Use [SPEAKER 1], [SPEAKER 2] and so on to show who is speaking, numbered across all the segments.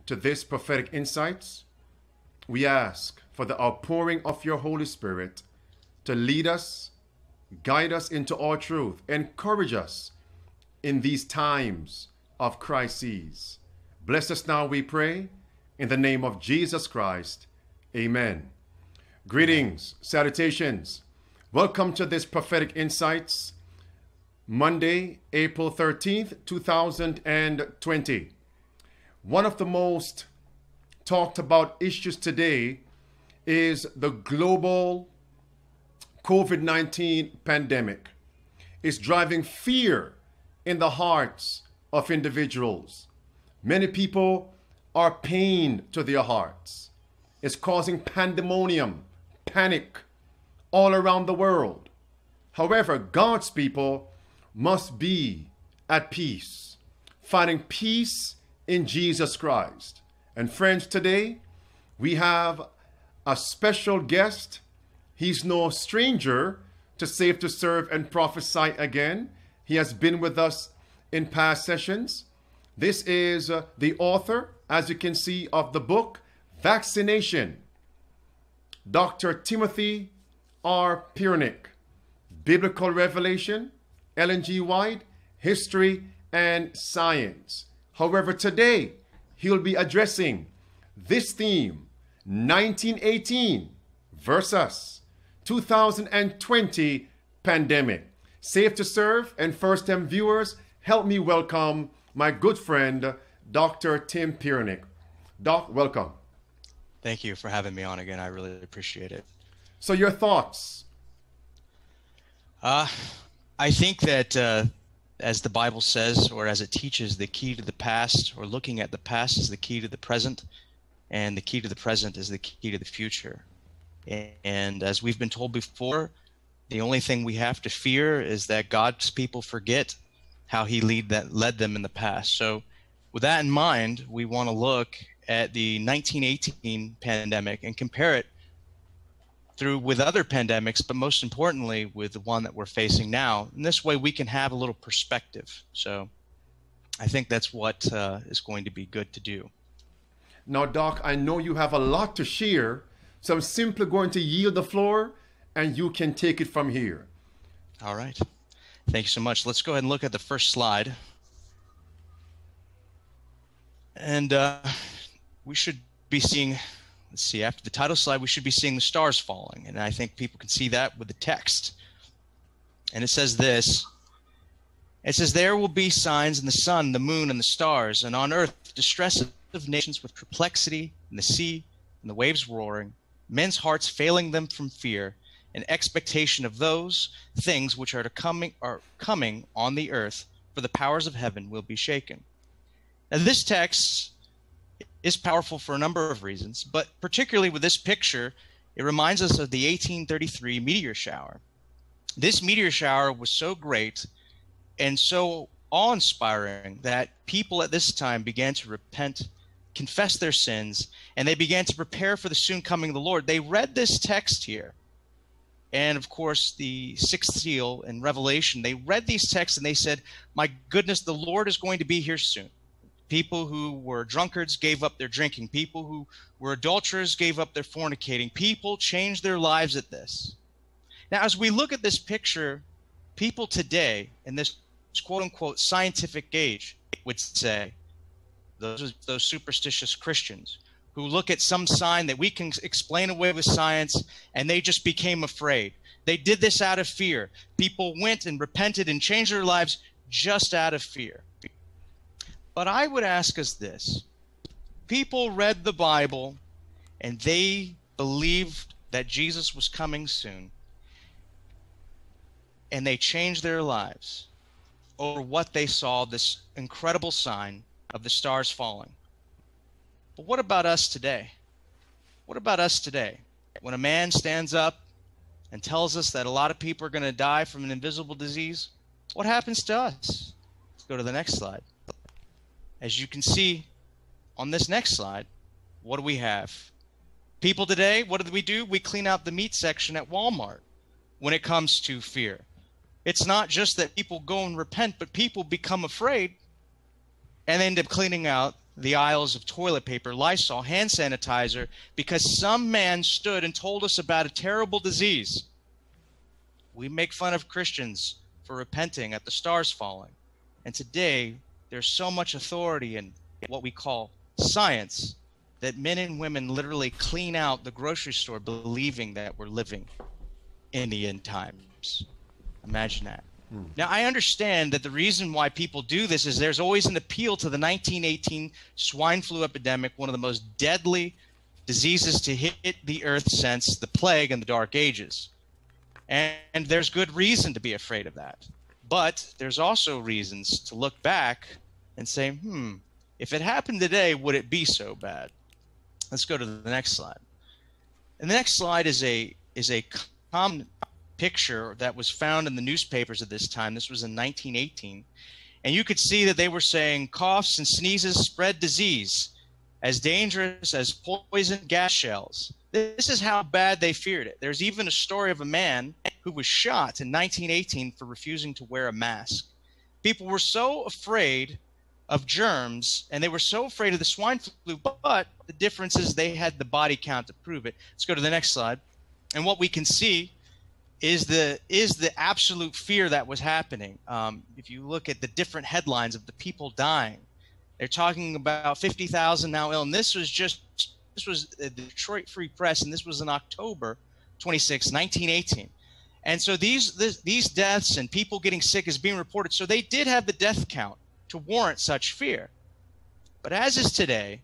[SPEAKER 1] to this prophetic insights. We ask for the outpouring of your Holy Spirit to lead us, guide us into all truth, encourage us in these times of crises. Bless us now, we pray, in the name of Jesus Christ. Amen. Greetings, salutations. Welcome to this prophetic insights, Monday, April 13th, 2020. One of the most talked about issues today is the global COVID-19 pandemic. It's driving fear in the hearts of individuals. Many people are pained to their hearts. It's causing pandemonium, panic all around the world. However, God's people must be at peace, finding peace in Jesus Christ. And friends, today we have a special guest. He's no stranger to Save to Serve and Prophesy Again. He has been with us in past sessions. This is the author, as you can see, of the book Vaccination, Dr. Timothy R. Perenich. Biblical Revelation, Ellen G. White, History and Science. However, today he'll be addressing this theme, 1918 versus 2020 pandemic. Safe to Serve and First Time viewers, help me welcome my good friend, Dr. Tim Perenich. Doc, welcome.
[SPEAKER 2] Thank you for having me on again. I really appreciate it.
[SPEAKER 1] So your thoughts?
[SPEAKER 2] I think that as the Bible says, or as it teaches, the key to the past, or looking at the past, is the key to the present, and the key to the present is the key to the future. And as we've been told before, the only thing we have to fear is that God's people forget how he led them in the past. So with that in mind, we want to look at the 1918 pandemic and compare it with other pandemics, but most importantly with the one that we're facing now. And this way we can have a little perspective. So I think that's what is going to be good to do.
[SPEAKER 1] Now, Doc, I know you have a lot to share, so I'm simply going to yield the floor and you can take it from here.
[SPEAKER 2] All right. Thank you so much. Let's go ahead and look at the first slide. And we should be seeing, let's see, after the title slide, we should be seeing the stars falling. And I think people can see that with the text. And it says this. It says, "There will be signs in the sun, the moon, and the stars, and on earth distress of nations with perplexity, and the sea, and the waves roaring, men's hearts failing them from fear, and expectation of those things which are coming on the earth, for the powers of heaven will be shaken." Now this text is powerful for a number of reasons, but particularly with this picture, it reminds us of the 1833 meteor shower. This meteor shower was so great and so awe-inspiring that people at this time began to repent, confess their sins, and they began to prepare for the soon coming of the Lord. They read this text here. And of course, the sixth seal in Revelation, they read these texts and they said, my goodness, the Lord is going to be here soon. People who were drunkards gave up their drinking. People who were adulterers gave up their fornicating. People changed their lives at this. Now, as we look at this picture, people today in this quote-unquote scientific age would say, those superstitious Christians who look at some sign that we can explain away with science, and they just became afraid. They did this out of fear. People went and repented and changed their lives just out of fear. But I would ask us this. People read the Bible and they believed that Jesus was coming soon, and they changed their lives over what they saw, this incredible sign of the stars falling. But what about us today? What about us today? When a man stands up and tells us that a lot of people are going to die from an invisible disease, what happens to us? Let's go to the next slide. As you can see on this next slide, what do we have? People today, what do? We clean out the meat section at Walmart when it comes to fear. It's not just that people go and repent, but people become afraid and end up cleaning out the aisles of toilet paper, Lysol, hand sanitizer, because some man stood and told us about a terrible disease. We make fun of Christians for repenting at the stars falling. And today, there's so much authority in what we call science that men and women literally clean out the grocery store believing that we're living in the end times. Imagine that. Now, I understand that the reason why people do this is there's always an appeal to the 1918 swine flu epidemic, one of the most deadly diseases to hit the earth since the plague in the Dark Ages. And there's good reason to be afraid of that. But there's also reasons to look back and say, if it happened today, would it be so bad? Let's go to the next slide. And the next slide is a common picture that was found in the newspapers at this time. This was in 1918. And you could see that they were saying coughs and sneezes spread disease as dangerous as poison gas shells. This is how bad they feared it. There's even a story of a man who was shot in 1918 for refusing to wear a mask. People were so afraid of germs, and they were so afraid of the swine flu, but the difference is they had the body count to prove it. Let's go to the next slide. And what we can see is the absolute fear that was happening. If you look at the different headlines of the people dying, they're talking about 50,000 now ill. And this was the Detroit Free Press, and this was in October 26, 1918. And so these deaths and people getting sick is being reported. So they did have the death count to warrant such fear. But as is today,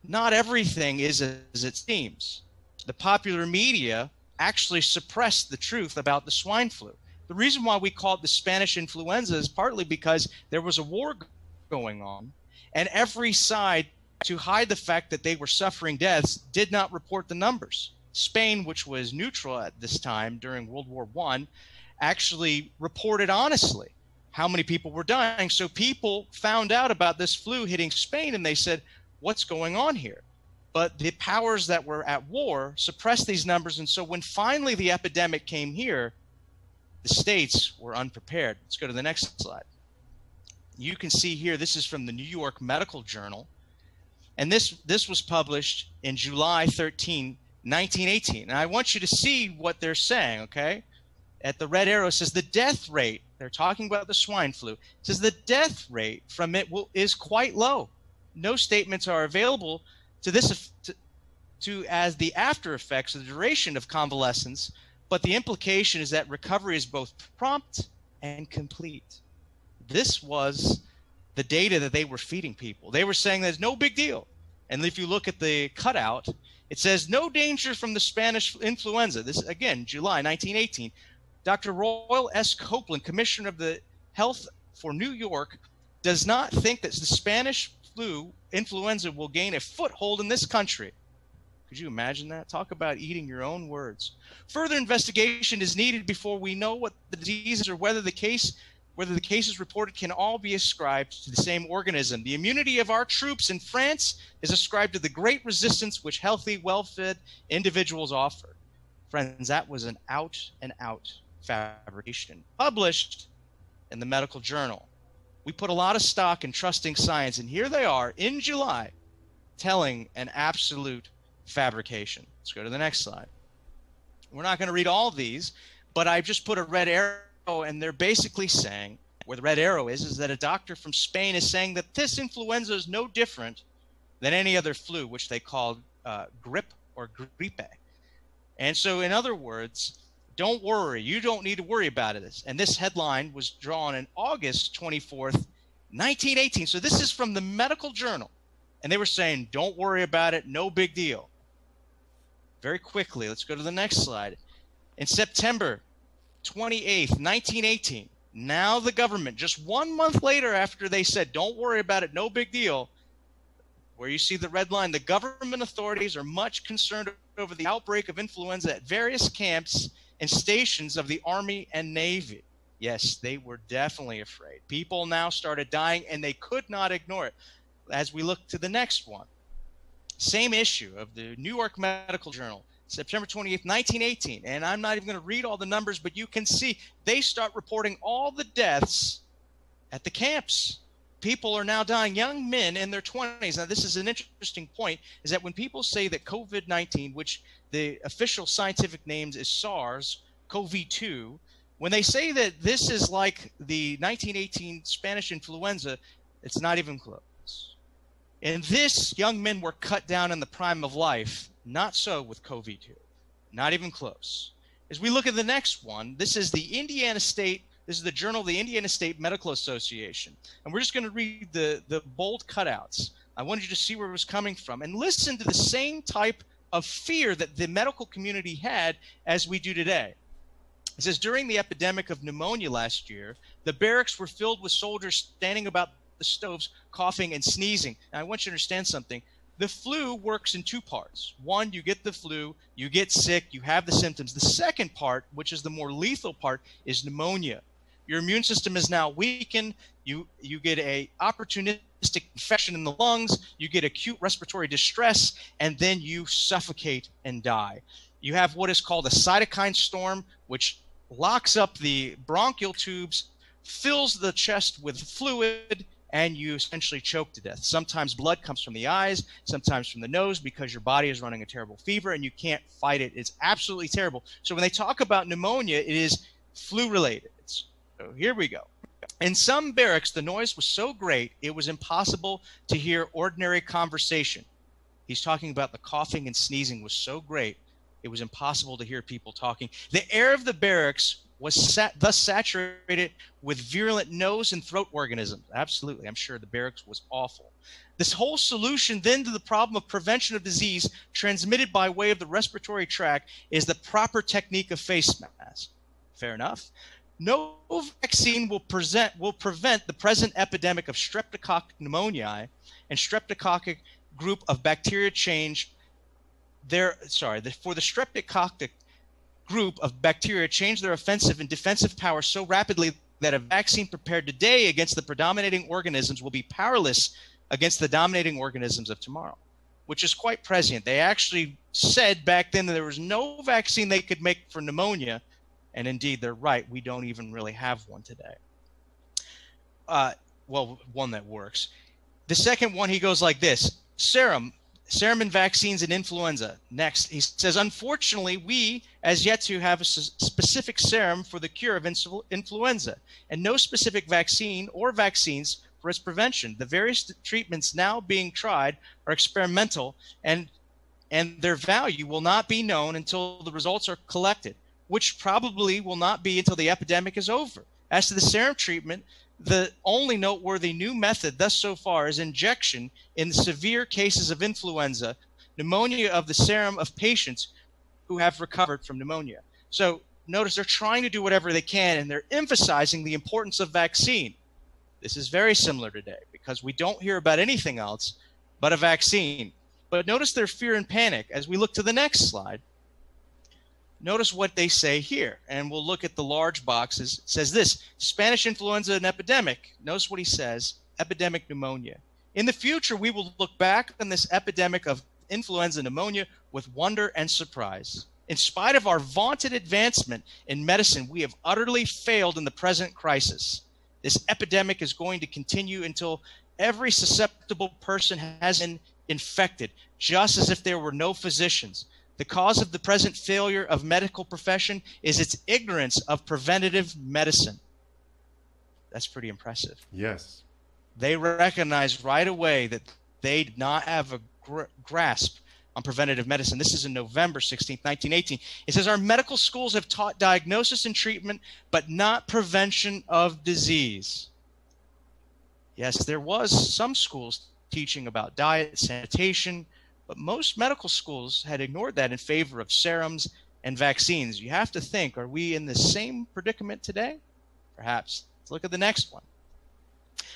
[SPEAKER 2] not everything is as it seems. The popular media actually suppressed the truth about the swine flu. The reason why we call it the Spanish influenza is partly because there was a war going on, and every side, to hide the fact that they were suffering deaths, did not report the numbers. Spain, which was neutral at this time during World War I, actually reported honestly how many people were dying. So people found out about this flu hitting Spain, and they said, what's going on here? But the powers that were at war suppressed these numbers, and so when finally the epidemic came here, the states were unprepared. Let's go to the next slide. You can see here, this is from the New York Medical Journal, and this was published in July 13, 1918. And I want you to see what they're saying, okay? At the red arrow, it says the death rate, they're talking about the swine flu, it says the death rate from it is quite low. No statements are available to this as the after effects of the duration of convalescence, but the implication is that recovery is both prompt and complete. This was the data that they were feeding people. They were saying there's no big deal. And if you look at the cutout, it says no danger from the Spanish influenza. This, again, July 1918. Dr. Royal S. Copeland, Commissioner of the Health for New York, does not think that the Spanish influenza will gain a foothold in this country. Could you imagine that? Talk about eating your own words. Further investigation is needed before we know what the disease is or whether the cases reported can all be ascribed to the same organism. The immunity of our troops in France is ascribed to the great resistance which healthy, well-fed individuals offer. Friends, that was an out-and-out fabrication, published in the medical journal. We put a lot of stock in trusting science, and here they are in July telling an absolute fabrication. Let's go to the next slide. We're not going to read all of these, but I just put a red arrow, and they're basically saying, where the red arrow is that a doctor from Spain is saying that this influenza is no different than any other flu, which they called grip or grippe. And so, in other words, don't worry. You don't need to worry about it. And this headline was drawn in August 24th, 1918. So this is from the medical journal. And they were saying, don't worry about it. No big deal. Very quickly, let's go to the next slide. In September 28th, 1918, now the government, just 1 month later after they said, don't worry about it, no big deal, where you see the red line, the government authorities are much concerned over the outbreak of influenza at various camps and stations of the Army and Navy. Yes, they were definitely afraid. People now started dying, and they could not ignore it. As we look to the next one, same issue of the New York Medical Journal, September 28th, 1918. And I'm not even going to read all the numbers, but you can see they start reporting all the deaths at the camps. people are now dying, young men in their 20s. Now, this is an interesting point, is that when people say that COVID-19, which the official scientific name is SARS-CoV-2, when they say that this is like the 1918 Spanish influenza, it's not even close. And this, young men were cut down in the prime of life. Not so with COVID-2. Not even close. As we look at the next one, this is the Indiana State, this is the Journal of the Indiana State Medical Association. And we're just going to read the bold cutouts. I wanted you to see where it was coming from and listen to the same type of fear that the medical community had as we do today. It says, during the epidemic of pneumonia last year, the barracks were filled with soldiers standing about the stoves, coughing and sneezing. Now, I want you to understand something. The flu works in two parts. One, you get the flu, you get sick, you have the symptoms. The second part, which is the more lethal part, is pneumonia. Your immune system is now weakened. You get a opportunistic infection in the lungs, you get acute respiratory distress, and then you suffocate and die. You have what is called a cytokine storm, which locks up the bronchial tubes, fills the chest with fluid, and you essentially choke to death. Sometimes blood comes from the eyes, sometimes from the nose, because your body is running a terrible fever and you can't fight it. It's absolutely terrible. So when they talk about pneumonia, it is flu-related. So here we go. In some barracks, the noise was so great, it was impossible to hear ordinary conversation. He's talking about the coughing and sneezing was so great, it was impossible to hear people talking. The air of the barracks was thus saturated with virulent nose and throat organisms. Absolutely, I'm sure the barracks was awful. This whole solution then to the problem of prevention of disease transmitted by way of the respiratory tract is the proper technique of face mask. Fair enough. No vaccine will prevent the present epidemic of streptococcus pneumoniae and streptococcal group of bacteria change for the streptococcal group of bacteria change their offensive and defensive power so rapidly that a vaccine prepared today against the predominating organisms will be powerless against the dominating organisms of tomorrow, which is quite prescient. They actually said back then that there was no vaccine they could make for pneumonia, and indeed they're right. We don't even really have one today. Well, one that works. The second one, he goes like this: serum and vaccines and influenza. Next, he says, unfortunately, we as yet to have a specific serum for the cure of influenza and no specific vaccine or vaccines for its prevention. The various treatments now being tried are experimental and their value will not be known until the results are collected, which probably will not be until the epidemic is over. As to the serum treatment, the only noteworthy new method thus so far is injection in severe cases of influenza, pneumonia of the serum of patients who have recovered from pneumonia. So notice they're trying to do whatever they can, and they're emphasizing the importance of vaccine. This is very similar today because we don't hear about anything else but a vaccine. But notice their fear and panic as we look to the next slide. Notice what they say here, and we'll look at the large boxes. It says this: Spanish influenza and epidemic. Notice what he says: epidemic pneumonia. In the future, we will look back on this epidemic of influenza pneumonia with wonder and surprise. In spite of our vaunted advancement in medicine, we have utterly failed in the present crisis. This epidemic is going to continue until every susceptible person has been infected, just as if there were no physicians. The cause of the present failure of medical profession is its ignorance of preventative medicine. That's pretty impressive.
[SPEAKER 1] Yes.
[SPEAKER 2] They recognize right away that they did not have a grasp on preventative medicine. This is in November 16, 1918. It says, our medical schools have taught diagnosis and treatment, but not prevention of disease. Yes, there was some schools teaching about diet, sanitation, but most medical schools had ignored that in favor of serums and vaccines. You have to think, are we in the same predicament today? Perhaps. Let's look at the next one.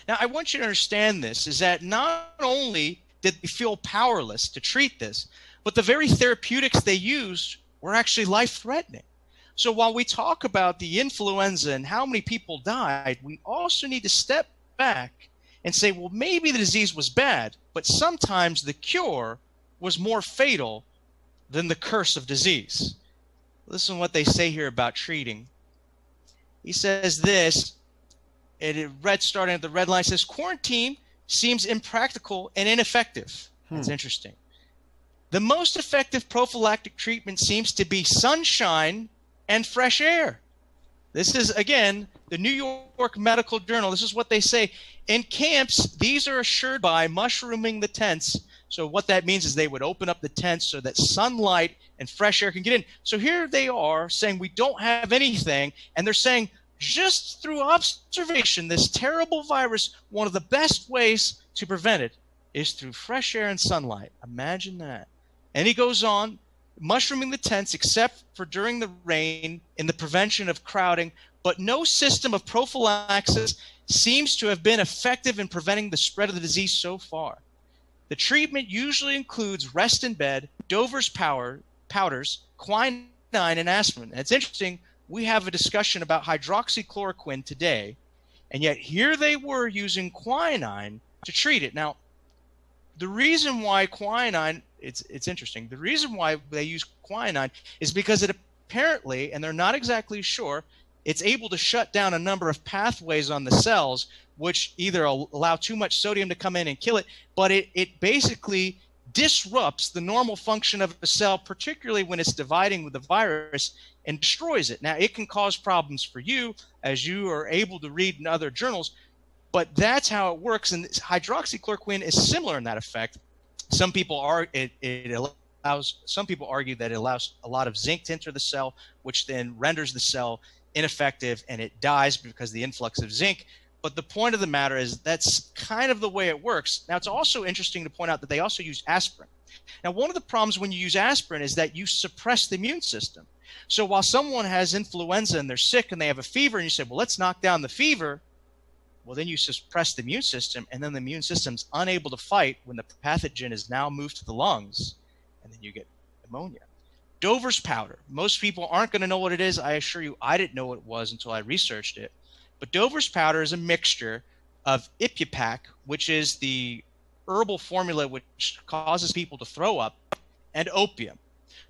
[SPEAKER 2] Now, I want you to understand this, is that not only did they feel powerless to treat this, but the very therapeutics they used were actually life-threatening. So while we talk about the influenza and how many people died, we also need to step back and say, well, maybe the disease was bad, but sometimes the cure was more fatal than the curse of disease. Listen to what they say here about treating. He says this: red starting at the red line says quarantine seems impractical and ineffective. That's interesting. The most effective prophylactic treatment seems to be sunshine and fresh air. This is, again, the New York Medical Journal. This is what they say. In camps, these are assured by mushrooming the tents. So what that means is they would open up the tents so that sunlight and fresh air can get in. So here they are saying we don't have anything, and they're saying just through observation, this terrible virus, one of the best ways to prevent it is through fresh air and sunlight. Imagine that. And he goes on, mushrooming the tents except for during the rain in the prevention of crowding, but no system of prophylaxis seems to have been effective in preventing the spread of the disease so far. The treatment usually includes rest in bed, Dover's powders, quinine, and aspirin. And it's interesting, we have a discussion about hydroxychloroquine today, and yet here they were using quinine to treat it. Now, the reason why quinine, it's interesting, the reason why they use quinine is because it apparently, and they're not exactly sure, it's able to shut down a number of pathways on the cells, which either allow too much sodium to come in and kill it, but it basically disrupts the normal function of a cell, particularly when it's dividing with the virus, and destroys it. Now, it can cause problems for you, as you are able to read in other journals, but that's how it works. And hydroxychloroquine is similar in that effect. Some people some people argue that it allows a lot of zinc to enter the cell, which then renders the cell ineffective and it dies because of the influx of zinc. But the point of the matter is that's kind of the way it works. Now, it's also interesting to point out that they also use aspirin. Now, one of the problems when you use aspirin is that you suppress the immune system. So while someone has influenza and they're sick and they have a fever and you say, well, let's knock down the fever, well, then you suppress the immune system, and then the immune system's unable to fight when the pathogen is now moved to the lungs, and then you get pneumonia. Dover's powder. Most people aren't going to know what it is. I assure you, I didn't know what it was until I researched it. But Dover's powder is a mixture of ipecac, which is the herbal formula which causes people to throw up, and opium.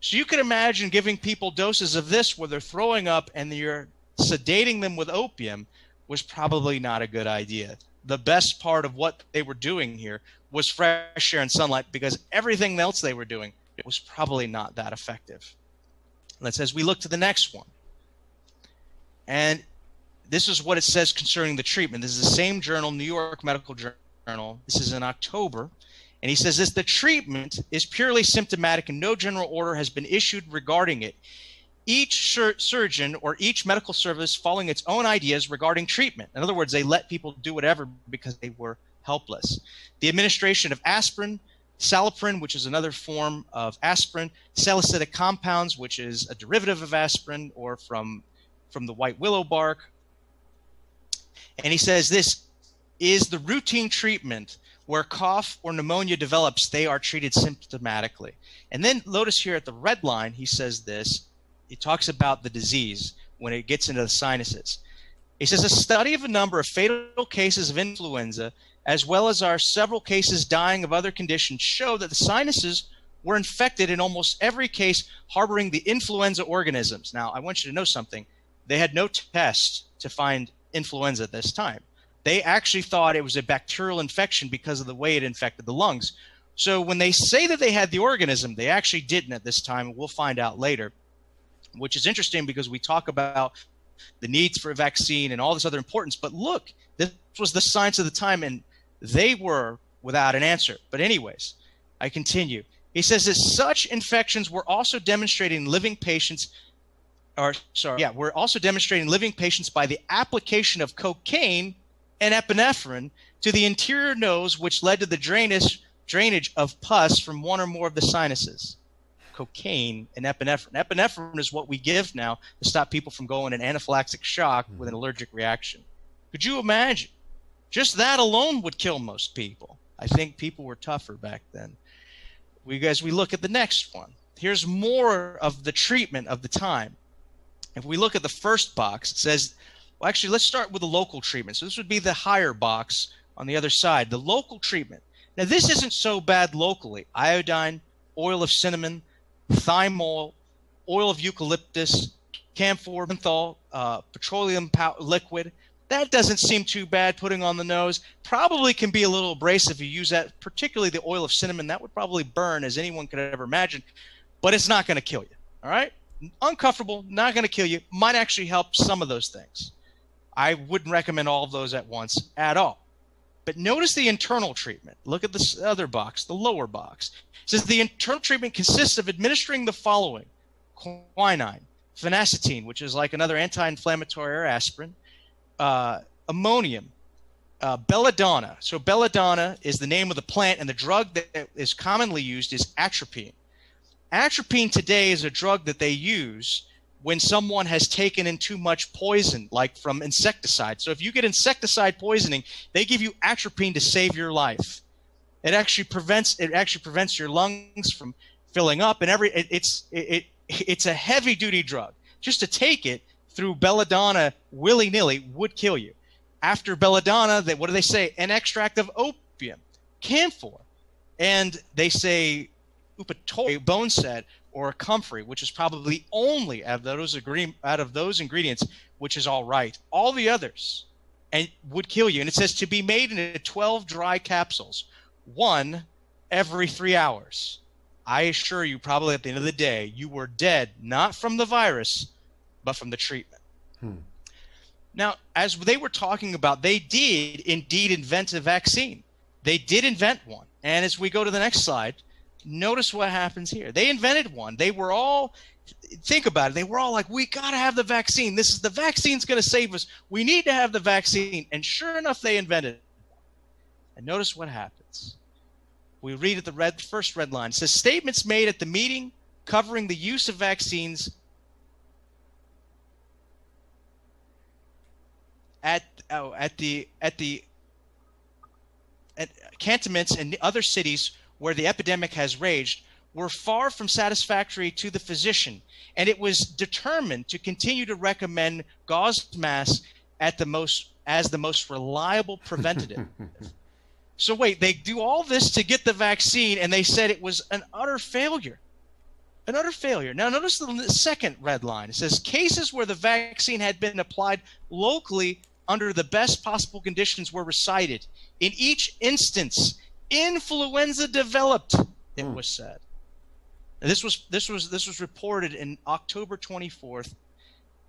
[SPEAKER 2] So you can imagine giving people doses of this where they're throwing up and you're sedating them with opium was probably not a good idea. The best part of what they were doing here was fresh air and sunlight, because everything else they were doing, it was probably not that effective. Let's, as we look to the next one. And this is what it says concerning the treatment. This is the same journal, New York Medical Journal. This is in October. And he says this: the treatment is purely symptomatic and no general order has been issued regarding it. Each surgeon or each medical service following its own ideas regarding treatment. In other words, they let people do whatever because they were helpless. The administration of aspirin, saliprin, which is another form of aspirin, salicylic compounds, which is a derivative of aspirin, or from the white willow bark. And he says this is the routine treatment where cough or pneumonia develops, they are treated symptomatically. And then notice here at the red line, he says this. He talks about the disease when it gets into the sinuses. He says a study of a number of fatal cases of influenza, as well as our several cases dying of other conditions, show that the sinuses were infected in almost every case harboring the influenza organisms. Now, I want you to know something. They had no test to find influenza at this time. They actually thought it was a bacterial infection because of the way it infected the lungs. So when they say that they had the organism, they actually didn't at this time. We'll find out later, which is interesting because we talk about the needs for a vaccine and all this other importance. But look, this was the science of the time, and they were without an answer. But anyways, I continue. He says that such infections were also demonstrated in living patients, we're also demonstrating living patients by the application of cocaine and epinephrine to the interior nose, which led to the drainage of pus from one or more of the sinuses. Cocaine and epinephrine. Epinephrine is what we give now to stop people from going in anaphylactic shock with an allergic reaction. Could you imagine? Just that alone would kill most people. I think people were tougher back then. As we look at the next one, here's more of the treatment of the time. If we look at the first box, it says, well, actually, let's start with the local treatment. So this would be the higher box on the other side, the local treatment. Now, this isn't so bad locally. Iodine, oil of cinnamon, thymol, oil of eucalyptus, camphor, menthol, petroleum liquid. That doesn't seem too bad putting on the nose. Probably can be a little abrasive if you use that, particularly the oil of cinnamon. That would probably burn, as anyone could ever imagine, but it's not going to kill you, all right? Uncomfortable, not going to kill you, might actually help some of those things. I wouldn't recommend all of those at once at all. But notice the internal treatment. Look at this other box, the lower box. It says the internal treatment consists of administering the following: quinine, phenacetin, which is like another anti-inflammatory or aspirin, ammonium, belladonna. So belladonna is the name of the plant, and the drug that is commonly used is atropine. Atropine today is a drug that they use when someone has taken in too much poison, like from insecticide. So if you get insecticide poisoning, they give you atropine to save your life. It actually prevents your lungs from filling up, and it's a heavy duty drug. Just to take it through belladonna willy-nilly would kill you. After belladonna, what do they say? An extract of opium, camphor, and they say upatory, boneset, or comfrey, which is probably only out of those ingredients, which is all right. All the others would kill you. And it says to be made into 12 dry capsules, one every 3 hours. I assure you, probably at the end of the day, you were dead, not from the virus, but from the treatment. Now, as they were talking about, they did indeed invent a vaccine. They did invent one. And as we go to the next slide, notice what happens here. They invented one. They were all, think about it, they were all like, we got to have the vaccine. The vaccine's going to save us. We need to have the vaccine. And sure enough, they invented it. And notice what happens. We read at the first red line. It says, statements made at the meeting covering the use of vaccines at cantonments and other cities where the epidemic has raged were far from satisfactory to the physician, and it was determined to continue to recommend gauze masks as the most reliable preventative. So wait, they do all this to get the vaccine, and they said it was an utter failure. An utter failure. Now notice the second red line. It says cases where the vaccine had been applied locally under the best possible conditions were recited. In each instance, influenza developed, it was said. And this was reported in October 24th,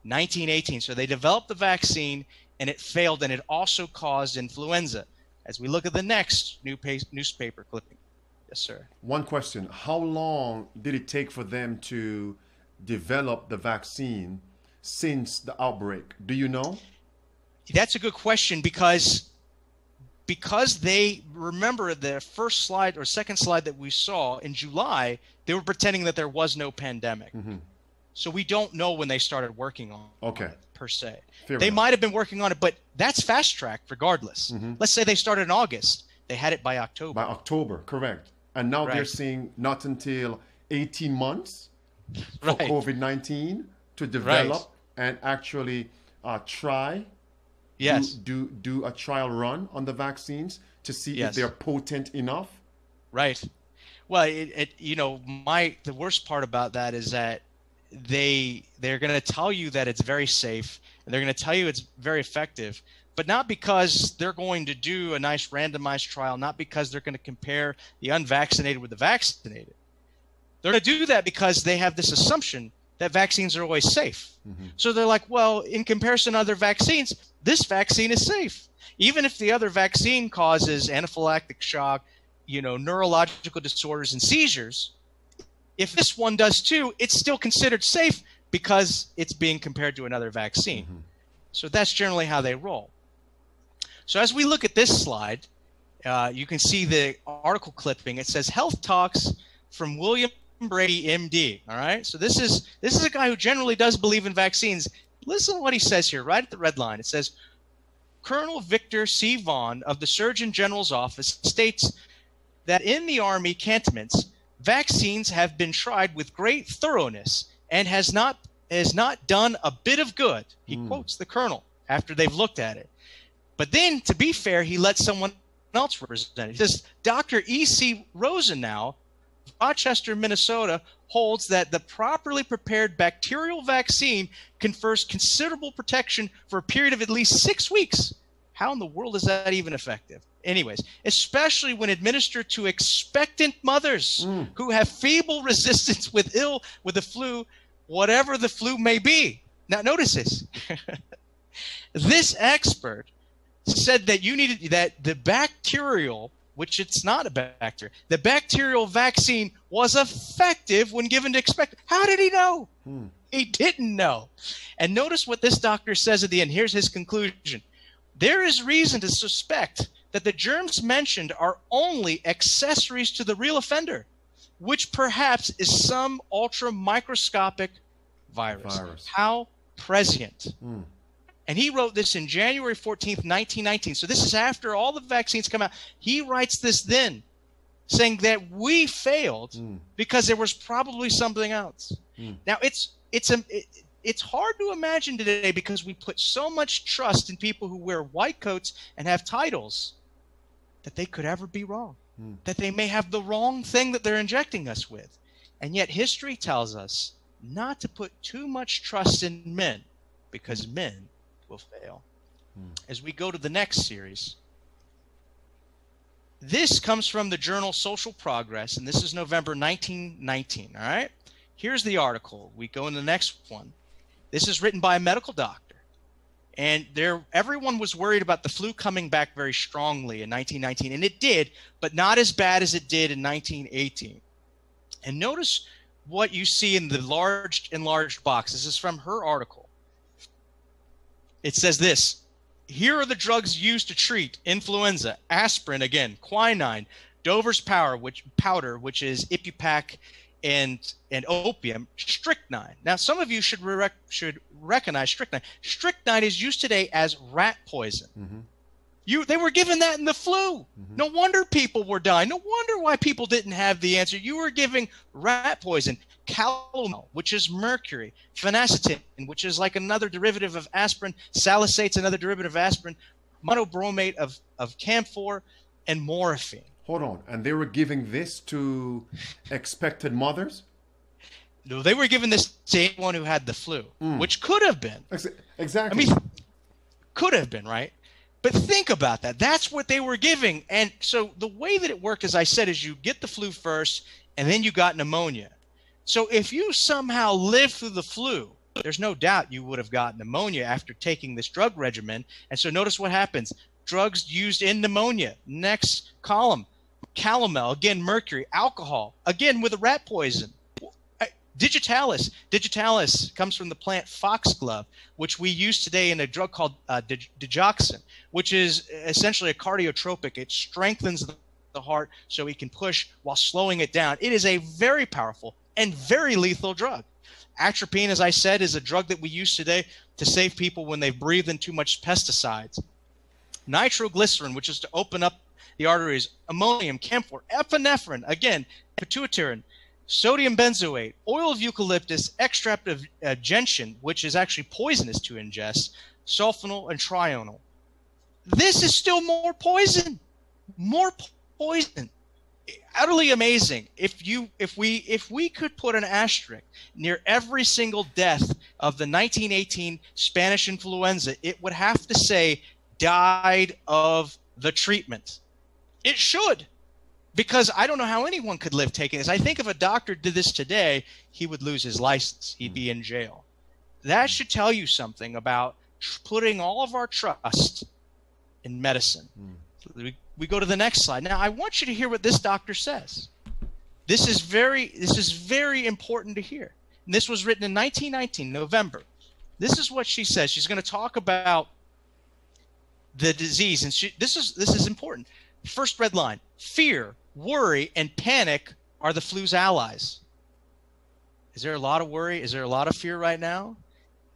[SPEAKER 2] 1918. So they developed the vaccine and it failed, and it also caused influenza. As we look at the next newspaper clipping. Yes, sir.
[SPEAKER 1] One question. How long did it take for them to develop the vaccine since the outbreak? Do you know?
[SPEAKER 2] That's a good question, because they remember the first slide or second slide that we saw in July, they were pretending that there was no pandemic. So we don't know when they started working on it, per se. They might have been working on it, but that's fast track regardless. Let's say they started in August. They had it by October. By
[SPEAKER 1] October, correct. And now they're saying not until 18 months for COVID-19 to develop and actually try.
[SPEAKER 2] Yes.
[SPEAKER 1] Do a trial run on the vaccines to see if they're potent enough.
[SPEAKER 2] Right. Well, the worst part about that is that they're going to tell you that it's very safe, and they're going to tell you it's very effective, but not because they're going to do a nice randomized trial, not because they're going to compare the unvaccinated with the vaccinated. They're going to do that because they have this assumption that vaccines are always safe. So they're like, well, in comparison to other vaccines, this vaccine is safe. Even if the other vaccine causes anaphylactic shock, neurological disorders and seizures, if this one does too, it's still considered safe because it's being compared to another vaccine. So that's generally how they roll. So as we look at this slide, you can see the article clipping. It says health talks from William Brady, MD. All right. So this is a guy who generally does believe in vaccines. Listen to what he says here, right at the red line. It says, Colonel Victor C. Vaughn of the Surgeon General's office states that in the Army cantonments, vaccines have been tried with great thoroughness and has not done a bit of good. He quotes the colonel after they've looked at it. But then, to be fair, he lets someone else represent it. He says, Dr. E.C. Rosenau, Rochester, Minnesota, holds that the properly prepared bacterial vaccine confers considerable protection for a period of at least 6 weeks. How in the world is that even effective? Anyways, especially when administered to expectant mothers who have feeble resistance with the flu, whatever the flu may be. Now, notice this. This expert said that that the bacterial, which it's not a bacteria, the bacterial vaccine was effective when given to expectant. How did he know? He didn't know. And notice what this doctor says at the end. Here's his conclusion. There is reason to suspect that the germs mentioned are only accessories to the real offender, which perhaps is some ultra-microscopic virus. How prescient. And he wrote this in January 14th, 1919. So this is after all the vaccines come out. He writes this then, saying that we failed because there was probably something else. Now, it's hard to imagine today because we put so much trust in people who wear white coats and have titles that they could ever be wrong, that they may have the wrong thing that they're injecting us with. And yet history tells us not to put too much trust in men, because men will fail. As we go to the next series, this comes from the journal Social Progress, and this is November 1919, all right? Here's the article. We go in the next one. This is written by a medical doctor. And everyone was worried about the flu coming back very strongly in 1919, and it did, but not as bad as it did in 1918. And notice what you see in the enlarged box. This is from her article. It says this: here are the drugs used to treat influenza: aspirin, again, quinine, Dover's powder, which is Ibupac, and opium, strychnine. Now, some of you should recognize strychnine. Strychnine is used today as rat poison. They were given that in the flu. No wonder people were dying. No wonder why people didn't have the answer. You were giving rat poison. Calomel, which is mercury. Phenacetin, which is like another derivative of aspirin. Salicylate's another derivative of aspirin. Monobromate of camphor, and morphine.
[SPEAKER 1] Hold on. And they were giving this to expected mothers?
[SPEAKER 2] No, they were giving this to anyone who had the flu, which could have been.
[SPEAKER 1] Exactly.
[SPEAKER 2] I mean, could have been, right? But think about that. That's what they were giving. And so the way that it worked, as I said, is you get the flu first, and then you got pneumonia. So if you somehow lived through the flu, there's no doubt you would have got pneumonia after taking this drug regimen. And so notice what happens. Drugs used in pneumonia. Next column. Calomel, again, mercury. Alcohol, again, with a rat poison. Digitalis. Digitalis comes from the plant foxglove, which we use today in a drug called digoxin, which is essentially a cardiotropic. It strengthens the heart so it can push while slowing it down. It is a very powerful and very lethal drug. Atropine, as I said, is a drug that we use today to save people when they've breathed in too much pesticides. Nitroglycerin, which is to open up the arteries. Ammonium, camphor, epinephrine, again, pituitary, sodium benzoate, oil of eucalyptus, extract of gentian, which is actually poisonous to ingest, sulfonal and trional. This is still more poison. More poison. Utterly amazing. If we could put an asterisk near every single death of the 1918 Spanish influenza, it would have to say died of the treatment. It should, because I don't know how anyone could live taking this. I think if a doctor did this today, he would lose his license. He'd be in jail. That should tell you something about putting all of our trust in medicine. We go to the next slide. Now, I want you to hear what this doctor says. This is very important to hear. And this was written in 1919, November. This is what she says. She's going to talk about the disease, and this is important. First red line: fear, worry, and panic are the flu's allies. Is there a lot of worry? Is there a lot of fear right now?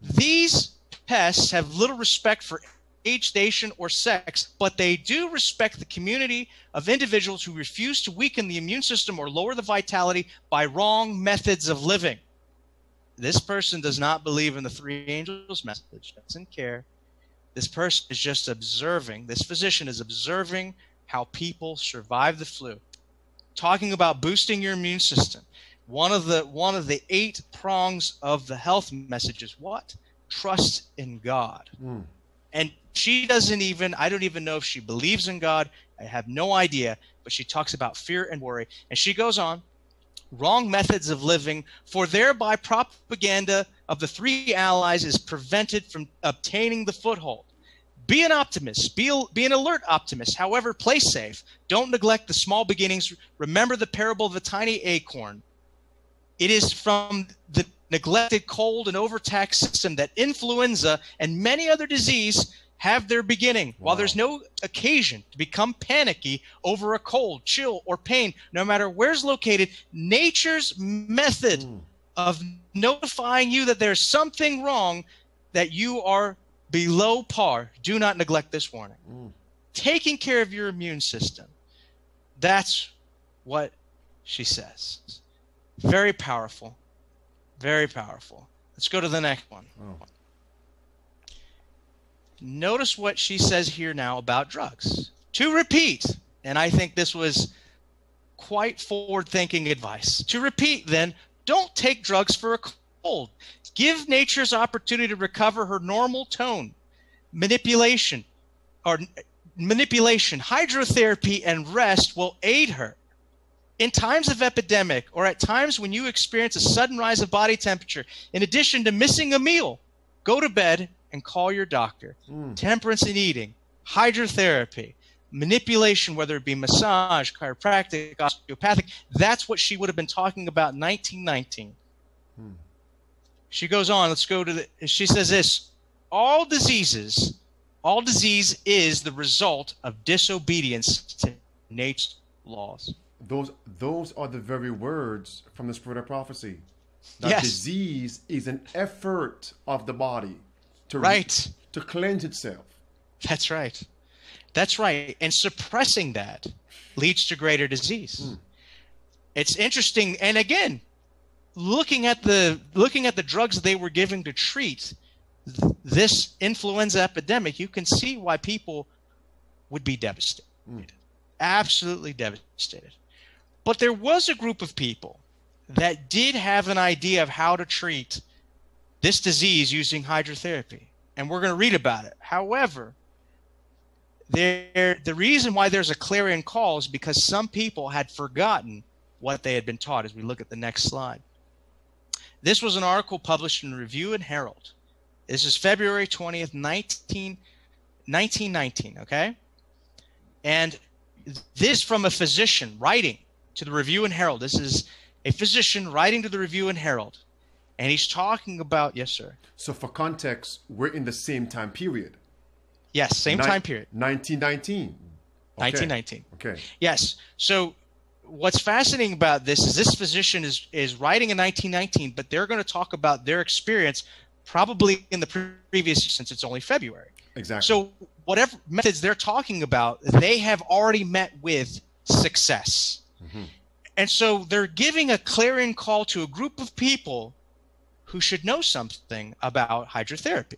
[SPEAKER 2] These pests have little respect for age, station, or sex, but they do respect the community of individuals who refuse to weaken the immune system or lower the vitality by wrong methods of living. This person does not believe in the three angels message, doesn't care. This person is just observing, this physician is observing how people survive the flu. Talking about boosting your immune system, One of the 8 prongs of the health message is what? Trust in God. And she doesn't even, I don't even know if she believes in God. I have no idea, but she talks about fear and worry. And she goes on, wrong methods of living, for thereby propaganda of the 3 allies is prevented from obtaining the foothold. Be an optimist. Be an alert optimist. However, play safe. Don't neglect the small beginnings. Remember the parable of the tiny acorn. It is from the neglected, cold, and overtaxed system that influenza and many other diseases have their beginning. Wow. While there's no occasion to become panicky over a cold, chill, or pain, no matter where it's located, nature's method of notifying you that there's something wrong, that you are below par. Do not neglect this warning. Taking care of your immune system. That's what she says. Very powerful. Very powerful. Let's go to the next one. Notice what she says here now about drugs. To repeat, and I think this was quite forward-thinking advice. To repeat, then, don't take drugs for a cold. Give nature's opportunity to recover her normal tone. Manipulation, hydrotherapy, and rest will aid her. In times of epidemic, or at times when you experience a sudden rise of body temperature, in addition to missing a meal, go to bed and call your doctor. Temperance in eating, hydrotherapy, manipulation, whether it be massage, chiropractic, osteopathic, that's what she would have been talking about in 1919. She goes on, let's go to she says this, all disease is the result of disobedience to nature's laws.
[SPEAKER 1] Those are the very words from the Spirit of Prophecy. That
[SPEAKER 2] yes.
[SPEAKER 1] Disease is an effort of the body to cleanse itself.
[SPEAKER 2] That's right. That's right. And suppressing that leads to greater disease. It's interesting. And again, looking at the drugs they were giving to treat this influenza epidemic, you can see why people would be devastated. Absolutely devastated. But there was a group of people that did have an idea of how to treat this disease using hydrotherapy. And we're going to read about it. However, the reason why there's a clarion call is because some people had forgotten what they had been taught, as we look at the next slide. This was an article published in Review and Herald. This is February 20th, 1919, okay? And this from a physician writing to the Review and Herald. This is a physician writing to the Review and Herald. And he's talking about, yes, sir.
[SPEAKER 1] So for context, we're in the same time period.
[SPEAKER 2] Yes, same time period.
[SPEAKER 1] 1919. Okay.
[SPEAKER 2] 1919.
[SPEAKER 1] Okay.
[SPEAKER 2] Yes. So what's fascinating about this is this physician is writing in 1919, but they're going to talk about their experience probably in the previous, since it's only February.
[SPEAKER 1] Exactly.
[SPEAKER 2] So whatever methods they're talking about, they have already met with success. And so they're giving a clarion call to a group of people who should know something about hydrotherapy.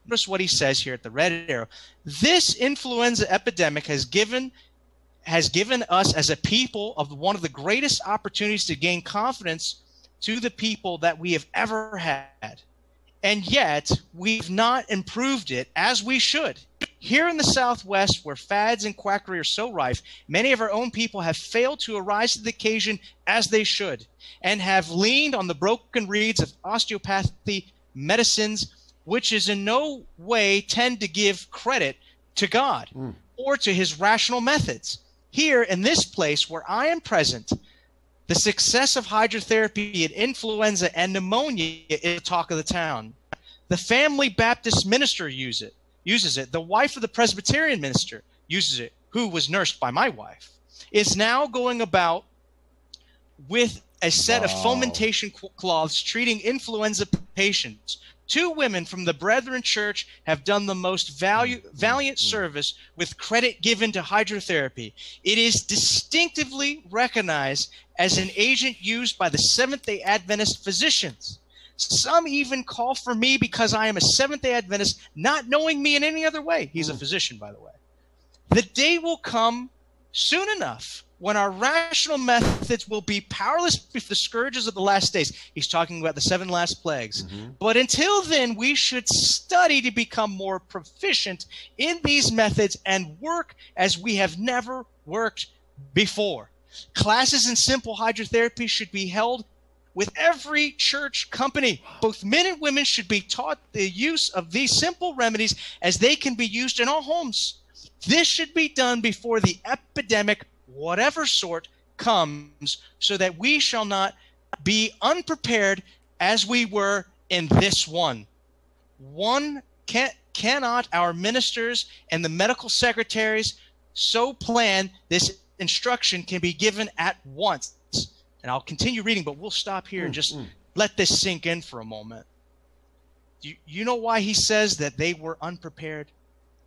[SPEAKER 2] Notice what he says here at the red arrow. This influenza epidemic has given us as a people of one of the greatest opportunities to gain confidence to the people that we have ever had. And yet, we've not improved it as we should. Here in the Southwest, where fads and quackery are so rife, many of our own people have failed to arise to the occasion as they should, and have leaned on the broken reeds of osteopathy medicines, which is in no way tend to give credit to God or to his rational methods. Here in this place where I am present, the success of hydrotherapy in influenza and pneumonia is the talk of the town. The family Baptist minister uses it. The wife of the Presbyterian minister uses it, who was nursed by my wife, is now going about with a set of fomentation cloths treating influenza patients. 2 women from the Brethren Church have done the most valiant service with credit given to hydrotherapy. It is distinctively recognized as an agent used by the Seventh-day Adventist physicians. Some even call for me because I am a Seventh-day Adventist, not knowing me in any other way. He's a physician, by the way. The day will come soon enough when our rational methods will be powerless before the scourges of the last days. He's talking about the 7 last plagues. But until then, we should study to become more proficient in these methods and work as we have never worked before. Classes in simple hydrotherapy should be held with every church company. Both men and women should be taught the use of these simple remedies as they can be used in all homes. This should be done before the epidemic, whatever sort, comes, so that we shall not be unprepared as we were in this one. Cannot our ministers and the medical secretaries so plan this instruction can be given at once? And I'll continue reading, but we'll stop here and just let this sink in for a moment. You know why he says that they were unprepared?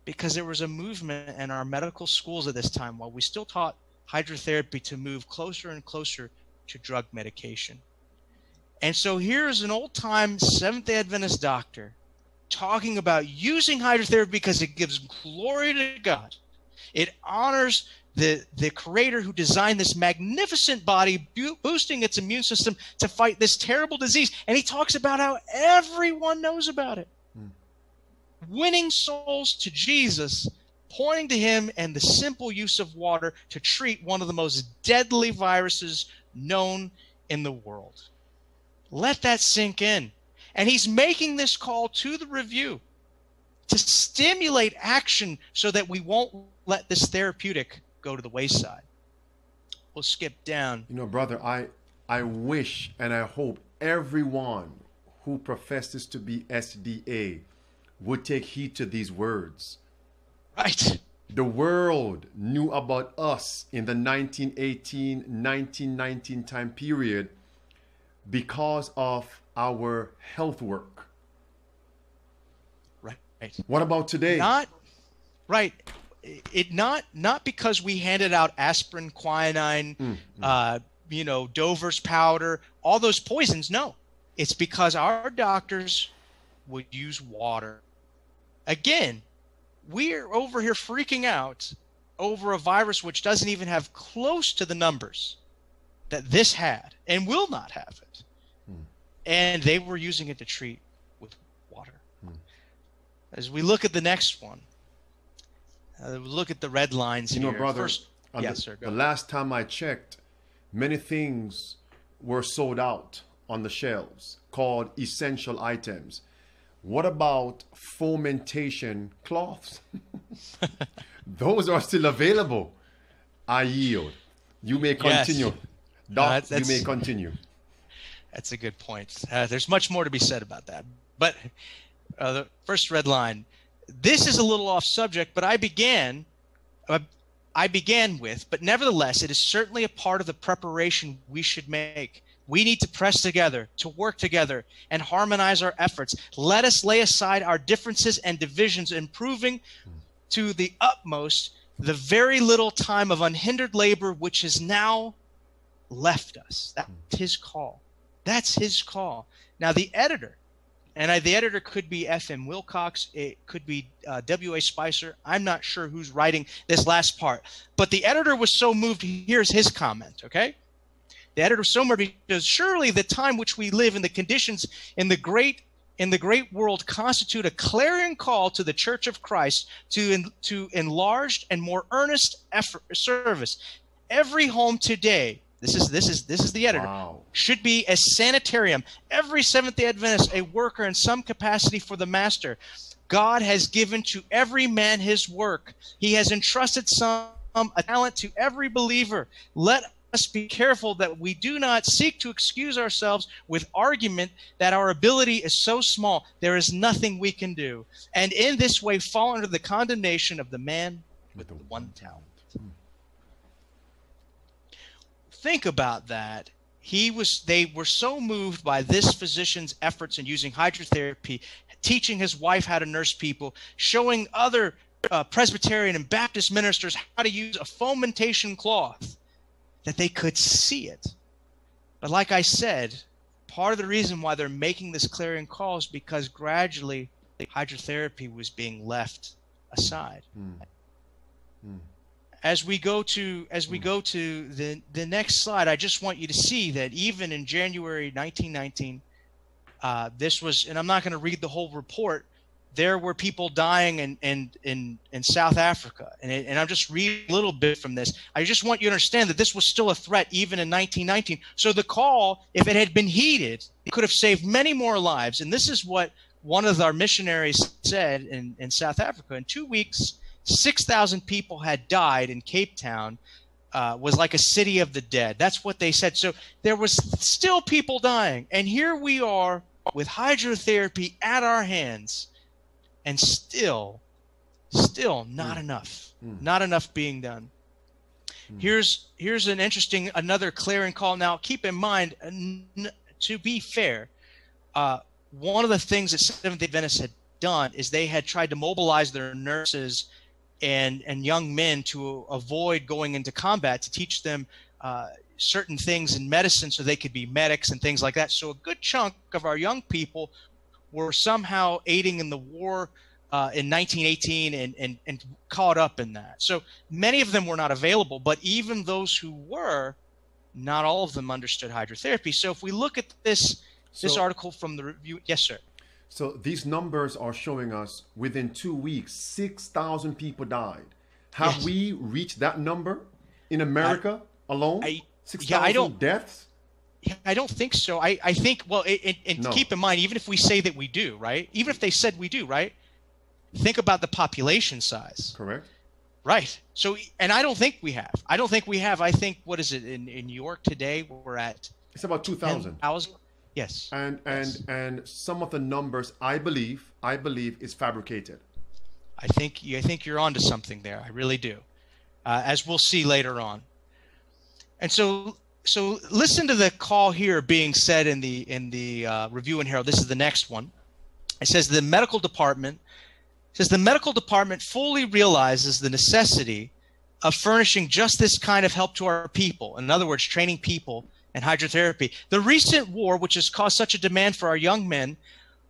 [SPEAKER 2] Because there was a movement in our medical schools at this time, while we still taught hydrotherapy, to move closer and closer to drug medication. And so here's an old-time Seventh-day Adventist doctor talking about using hydrotherapy because it gives glory to God. It honors the creator who designed this magnificent body, boosting its immune system to fight this terrible disease. And he talks about how everyone knows about it. Winning souls to Jesus, pointing to him, and the simple use of water to treat one of the most deadly viruses known in the world. Let that sink in. And he's making this call to the review to stimulate action so that we won't let this therapeutic go to the wayside. We'll skip down.
[SPEAKER 1] You know, brother, I wish and I hope everyone who professes to be SDA would take heed to these words.
[SPEAKER 2] Right.
[SPEAKER 1] The world knew about us in the 1918, 1919 time period because of our health work.
[SPEAKER 2] Right.
[SPEAKER 1] What about today?
[SPEAKER 2] Not because we handed out aspirin, quinine, Dover's powder, all those poisons. No, it's because our doctors would use water. Again, we're over here freaking out over a virus which doesn't even have close to the numbers that this had and will not have it. And they were using it to treat with water. As we look at the next one, look at the red lines here.
[SPEAKER 1] You know, brother,
[SPEAKER 2] the
[SPEAKER 1] last time I checked, many things were sold out on the shelves called essential items. What about fomentation cloths? Those are still available. I yield. You may continue.
[SPEAKER 2] Yes.
[SPEAKER 1] Doc, you may continue.
[SPEAKER 2] That's a good point. There's much more to be said about that. But the first red line, this is a little off subject, but I began with, but nevertheless, it is certainly a part of the preparation we should make. We need to press together, to work together, and harmonize our efforts. Let us lay aside our differences and divisions, improving to the utmost the very little time of unhindered labor which is now left us. That's his call. That's his call. Now, the editor, and the editor could be F.M. Wilcox, it could be W.A. Spicer. I'm not sure who's writing this last part. But the editor was so moved, here's his comment, okay? The editor was so moved because surely the time which we live in, the conditions in the great world constitute a clarion call to the Church of Christ to enlarged and more earnest effort, service. Every home today, this is the editor, should be a sanitarium. Every Seventh-day Adventist a worker in some capacity for the Master. God has given to every man his work. He has entrusted a talent to every believer. Let us be careful that we do not seek to excuse ourselves with argument that our ability is so small there is nothing we can do, and in this way fall under the condemnation of the man with the one talent. Think about that. They were so moved by this physician's efforts in using hydrotherapy, teaching his wife how to nurse people, showing other Presbyterian and Baptist ministers how to use a fomentation cloth, that they could see it. But like I said, part of the reason why they're making this clarion call is because gradually hydrotherapy was being left aside. as we go to the next slide, I just want you to see that even in January 1919, this was, and I'm not going to read the whole report. There were people dying in South Africa, and I'm just reading a little bit from this. I just want you to understand that this was still a threat even in 1919. So the call, if it had been heeded, it could have saved many more lives. And this is what one of our missionaries said in South Africa. In 2 weeks, 6,000 people had died in Cape Town. Was like a city of the dead. That's what they said. So there was still people dying, and here we are with hydrotherapy at our hands. And still not enough. Not enough being done. Here's another clarion call. Now, keep in mind, to be fair, one of the things that Seventh-day Adventists had done is they had tried to mobilize their nurses and young men to avoid going into combat, to teach them certain things in medicine so they could be medics and things like that. So a good chunk of our young people were somehow aiding in the war in 1918 and caught up in that. So many of them were not available, but even those who were, not all of them understood hydrotherapy. So if we look at this article from the review, yes, sir.
[SPEAKER 1] So these numbers are showing us within 2 weeks, 6,000 people died. Have we reached that number in America alone? 6,000 deaths?
[SPEAKER 2] Yeah, I don't think so. I think, well, no. Keep in mind, even if we say that we do, right? Even if they said we do, right? Think about the population size.
[SPEAKER 1] Correct.
[SPEAKER 2] Right. So, and I don't think we have. I think, what is it, in New York today, we're at...
[SPEAKER 1] It's about 2,000.
[SPEAKER 2] Yes.
[SPEAKER 1] And some of the numbers, I believe is fabricated.
[SPEAKER 2] I think you're onto something there. I really do. As we'll see later on. And so listen to the call here being said in the Review and Herald. This is the next one. It says the medical department fully realizes the necessity of furnishing just this kind of help to our people. In other words, training people in hydrotherapy. The recent war, which has caused such a demand for our young men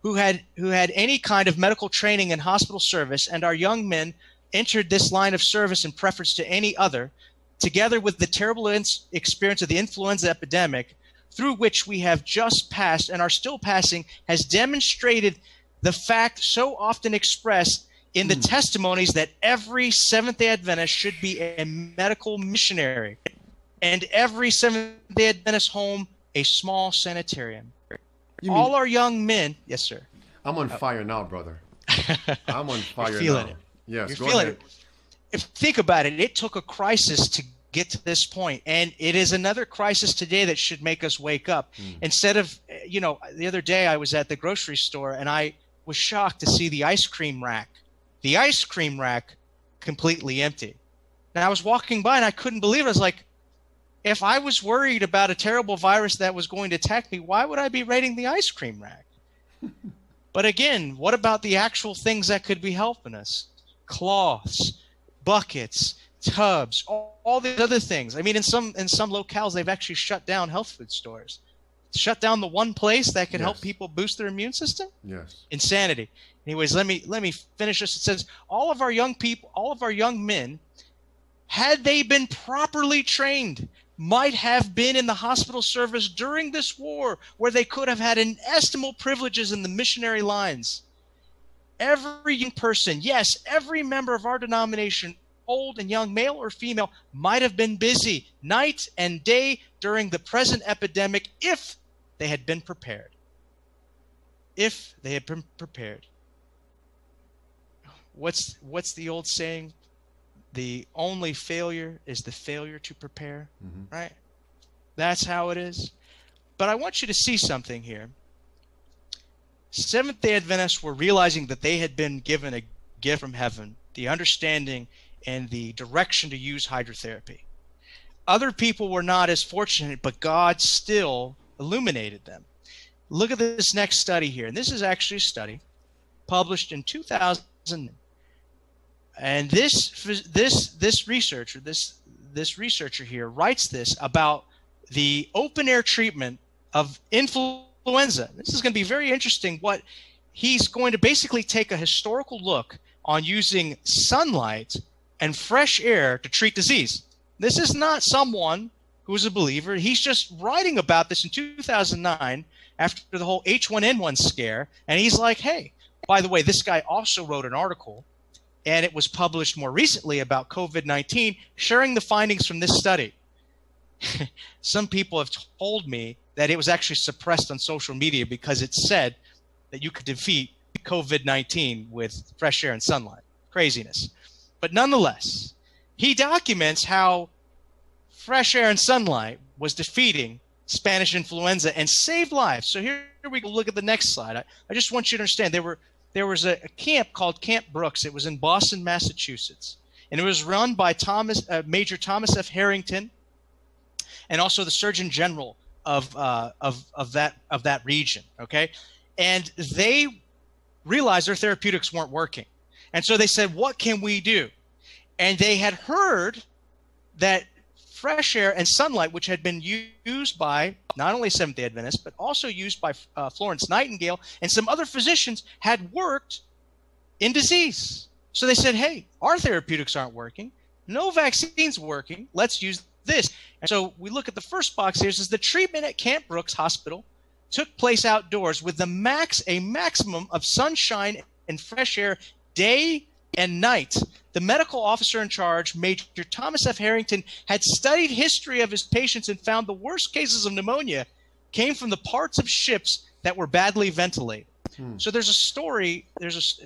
[SPEAKER 2] who had any kind of medical training and hospital service, and our young men entered this line of service in preference to any other, together with the terrible experience of the influenza epidemic, through which we have just passed and are still passing, has demonstrated the fact so often expressed in the testimonies that every Seventh-day Adventist should be a medical missionary, and every Seventh-day Adventist home a small sanitarium. All our young men, yes, sir.
[SPEAKER 1] I'm on fire now, brother. I'm on fire
[SPEAKER 2] You're feeling
[SPEAKER 1] now.
[SPEAKER 2] it.
[SPEAKER 1] Yes,
[SPEAKER 2] You're
[SPEAKER 1] go
[SPEAKER 2] feeling
[SPEAKER 1] ahead.
[SPEAKER 2] it. If think about it, it took a crisis to get to this point, and it is another crisis today that should make us wake up. Instead of, the other day I was at the grocery store and I was shocked to see the ice cream rack completely empty. And I was walking by and I couldn't believe it. I was like, if I was worried about a terrible virus that was going to attack me, why would I be raiding the ice cream rack? But again, what about the actual things that could be helping us? Cloths, buckets, tubs, all these other things. I mean, in some locales, they've actually shut down health food stores. Shut down the one place that can help people boost their immune system?
[SPEAKER 1] Yes. Insanity.
[SPEAKER 2] Anyways, let me finish this. It says, all of our young men, had they been properly trained, might have been in the hospital service during this war, where they could have had inestimable privileges in the missionary lines. Every young person, yes, every member of our denomination, old and young, male or female, might have been busy night and day during the present epidemic if they had been prepared. If they had been prepared. What's the old saying? The only failure is the failure to prepare, right? That's how it is. But I want you to see something here. Seventh-day Adventists were realizing that they had been given a gift from heaven, the understanding and the direction to use hydrotherapy. Other people were not as fortunate, but God still illuminated them. Look at this next study here. And this is actually a study published in 2000. And this researcher here writes this about the open air treatment of influenza. This is going to be very interesting. What he's going to basically take a historical look on using sunlight and fresh air to treat disease. This is not someone who is a believer. He's just writing about this in 2009 after the whole H1N1 scare. And he's like, hey, by the way, this guy also wrote an article, and it was published more recently about COVID-19, sharing the findings from this study. Some people have told me that it was actually suppressed on social media because it said that you could defeat COVID-19 with fresh air and sunlight. Craziness. But nonetheless, he documents how fresh air and sunlight was defeating Spanish influenza and saved lives. So here we go. Look at the next slide. I just want you to understand there was a camp called Camp Brooks. It was in Boston, Massachusetts, and it was run by Major Thomas F. Harrington, and also the Surgeon General of that region. Okay, and they realized their therapeutics weren't working, and so they said, "What can we do?" And they had heard that fresh air and sunlight, which had been used by not only Seventh-day Adventists, but also used by Florence Nightingale and some other physicians, had worked in disease. So they said, hey, our therapeutics aren't working. No vaccine's working. Let's use this. And so we look at the first box here. It says the treatment at Camp Brooks Hospital took place outdoors with a maximum of sunshine and fresh air day and night. The medical officer in charge, Major Thomas F. Harrington, had studied history of his patients and found the worst cases of pneumonia came from the parts of ships that were badly ventilated. So there's a story.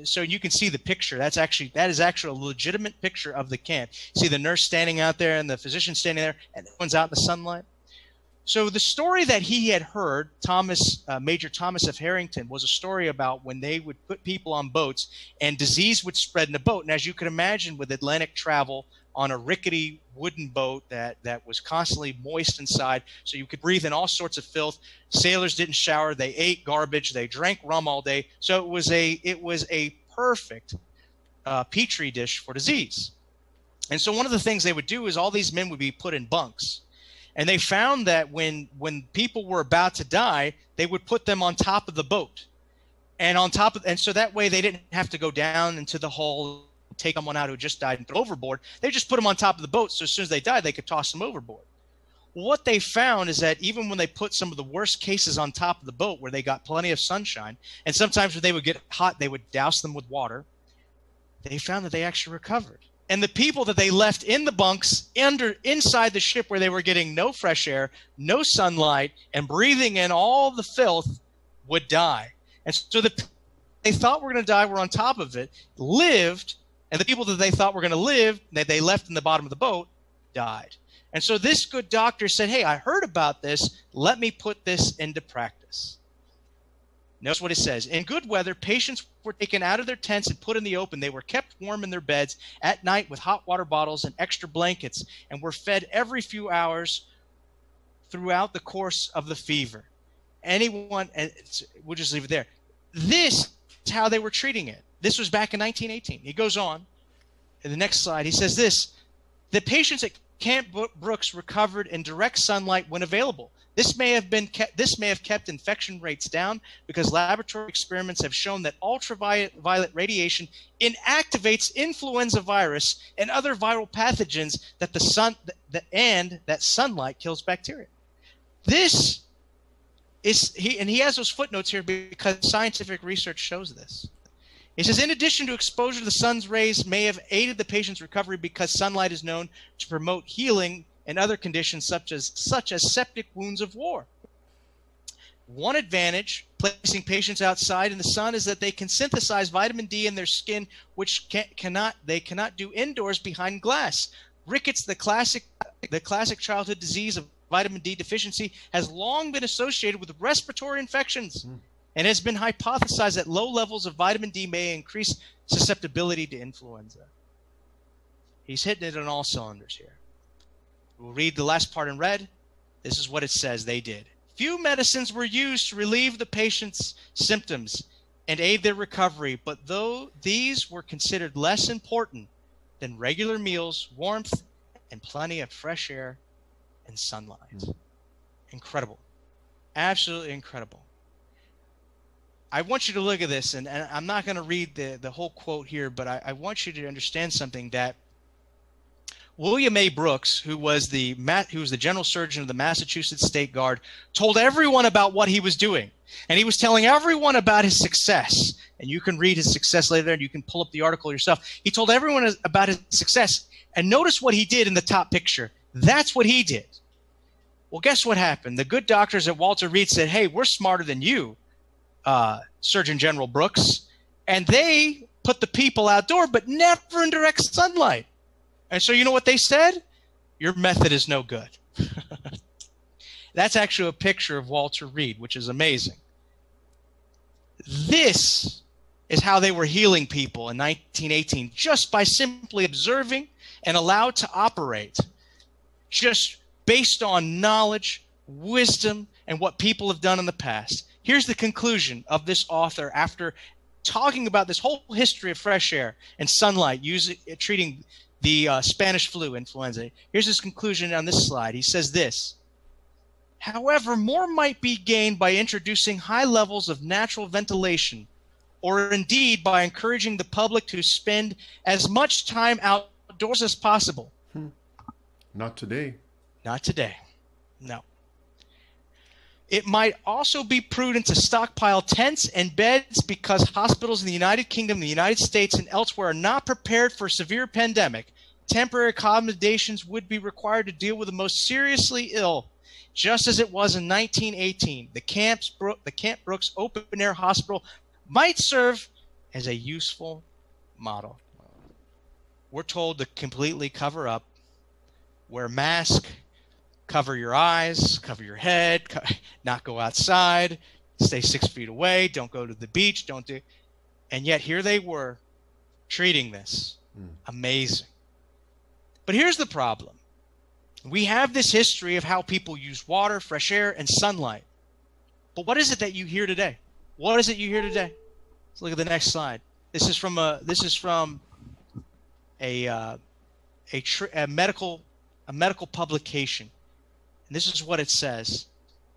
[SPEAKER 2] So you can see the picture. That is actually a legitimate picture of the camp. See the nurse standing out there and the physician standing there, and everyone's out in the sunlight. So the story that he had heard, Major Thomas F. Harrington, was a story about when they would put people on boats and disease would spread in a boat. And as you can imagine, with Atlantic travel on a rickety wooden boat that was constantly moist inside, so you could breathe in all sorts of filth. Sailors didn't shower. They ate garbage. They drank rum all day. So it was a perfect petri dish for disease. And so one of the things they would do is all these men would be put in bunks. And they found that when people were about to die, they would put them on top of the boat, and so that way they didn't have to go down into the hull, take someone out who just died and throw overboard. They just put them on top of the boat, so as soon as they died, they could toss them overboard. What they found is that even when they put some of the worst cases on top of the boat, where they got plenty of sunshine, and sometimes when they would get hot, they would douse them with water, they found that they actually recovered. And the people that they left in the bunks inside the ship, where they were getting no fresh air, no sunlight, and breathing in all the filth, would die. And so they thought were going to die, were on top of it, lived, and the people that they thought were going to live, that they left in the bottom of the boat, died. And so this good doctor said, hey, I heard about this. Let me put this into practice. Notice what it says. In good weather, patients were taken out of their tents and put in the open. They were kept warm in their beds at night with hot water bottles and extra blankets, and were fed every few hours throughout the course of the fever. We'll just leave it there. This is how they were treating it. This was back in 1918. He goes on in the next slide. He says this: the patients at Camp Brooks recovered in direct sunlight when available. This may have kept infection rates down, because laboratory experiments have shown that ultraviolet radiation inactivates influenza virus and other viral pathogens that sunlight kills bacteria. This is he has those footnotes here because scientific research shows this. He says, in addition to exposure to the sun's rays may have aided the patient's recovery, because sunlight is known to promote healing and other conditions such as septic wounds of war. One advantage placing patients outside in the sun is that they can synthesize vitamin D in their skin, which they cannot do indoors behind glass. Rickets, the classic childhood disease of vitamin D deficiency, has long been associated with respiratory infections, and has been hypothesized that low levels of vitamin D may increase susceptibility to influenza. He's hitting it on all cylinders here. We'll read the last part in red. This is what it says they did. Few medicines were used to relieve the patient's symptoms and aid their recovery, but though these were considered less important than regular meals, warmth, and plenty of fresh air and sunlight. Incredible. Absolutely incredible. I want you to look at this, and I'm not going to read the whole quote here, but I want you to understand something, that William A. Brooks, who was the general surgeon of the Massachusetts State Guard, told everyone about what he was doing. And he was telling everyone about his success. And you can read his success later, and you can pull up the article yourself. He told everyone about his success. And notice what he did in the top picture. That's what he did. Well, guess what happened? The good doctors at Walter Reed said, hey, we're smarter than you, Surgeon General Brooks. And they put the people outdoor, but never in direct sunlight. And so you know what they said? Your method is no good. That's actually a picture of Walter Reed, which is amazing. This is how they were healing people in 1918, just by simply observing and allowed to operate, just based on knowledge, wisdom, and what people have done in the past. Here's the conclusion of this author after talking about this whole history of fresh air and sunlight, treating the Spanish flu, influenza. Here's his conclusion on this slide. He says this: however, more might be gained by introducing high levels of natural ventilation, or indeed by encouraging the public to spend as much time outdoors as possible.
[SPEAKER 1] Not today.
[SPEAKER 2] Not today. No. It might also be prudent to stockpile tents and beds because hospitals in the United Kingdom, the United States, and elsewhere are not prepared for a severe pandemic. Temporary accommodations would be required to deal with the most seriously ill, just as it was in 1918. The Camp Brooks Open Air Hospital might serve as a useful model. We're told to completely cover up, wear a mask, cover your eyes, cover your head, not go outside, stay 6 feet away, don't go to the beach, don't do. And yet here they were treating this. Amazing. But here's the problem. We have this history of how people use water, fresh air, and sunlight. But what is it that you hear today? What is it you hear today? Let's look at the next slide. This is from a medical publication. And this is what it says.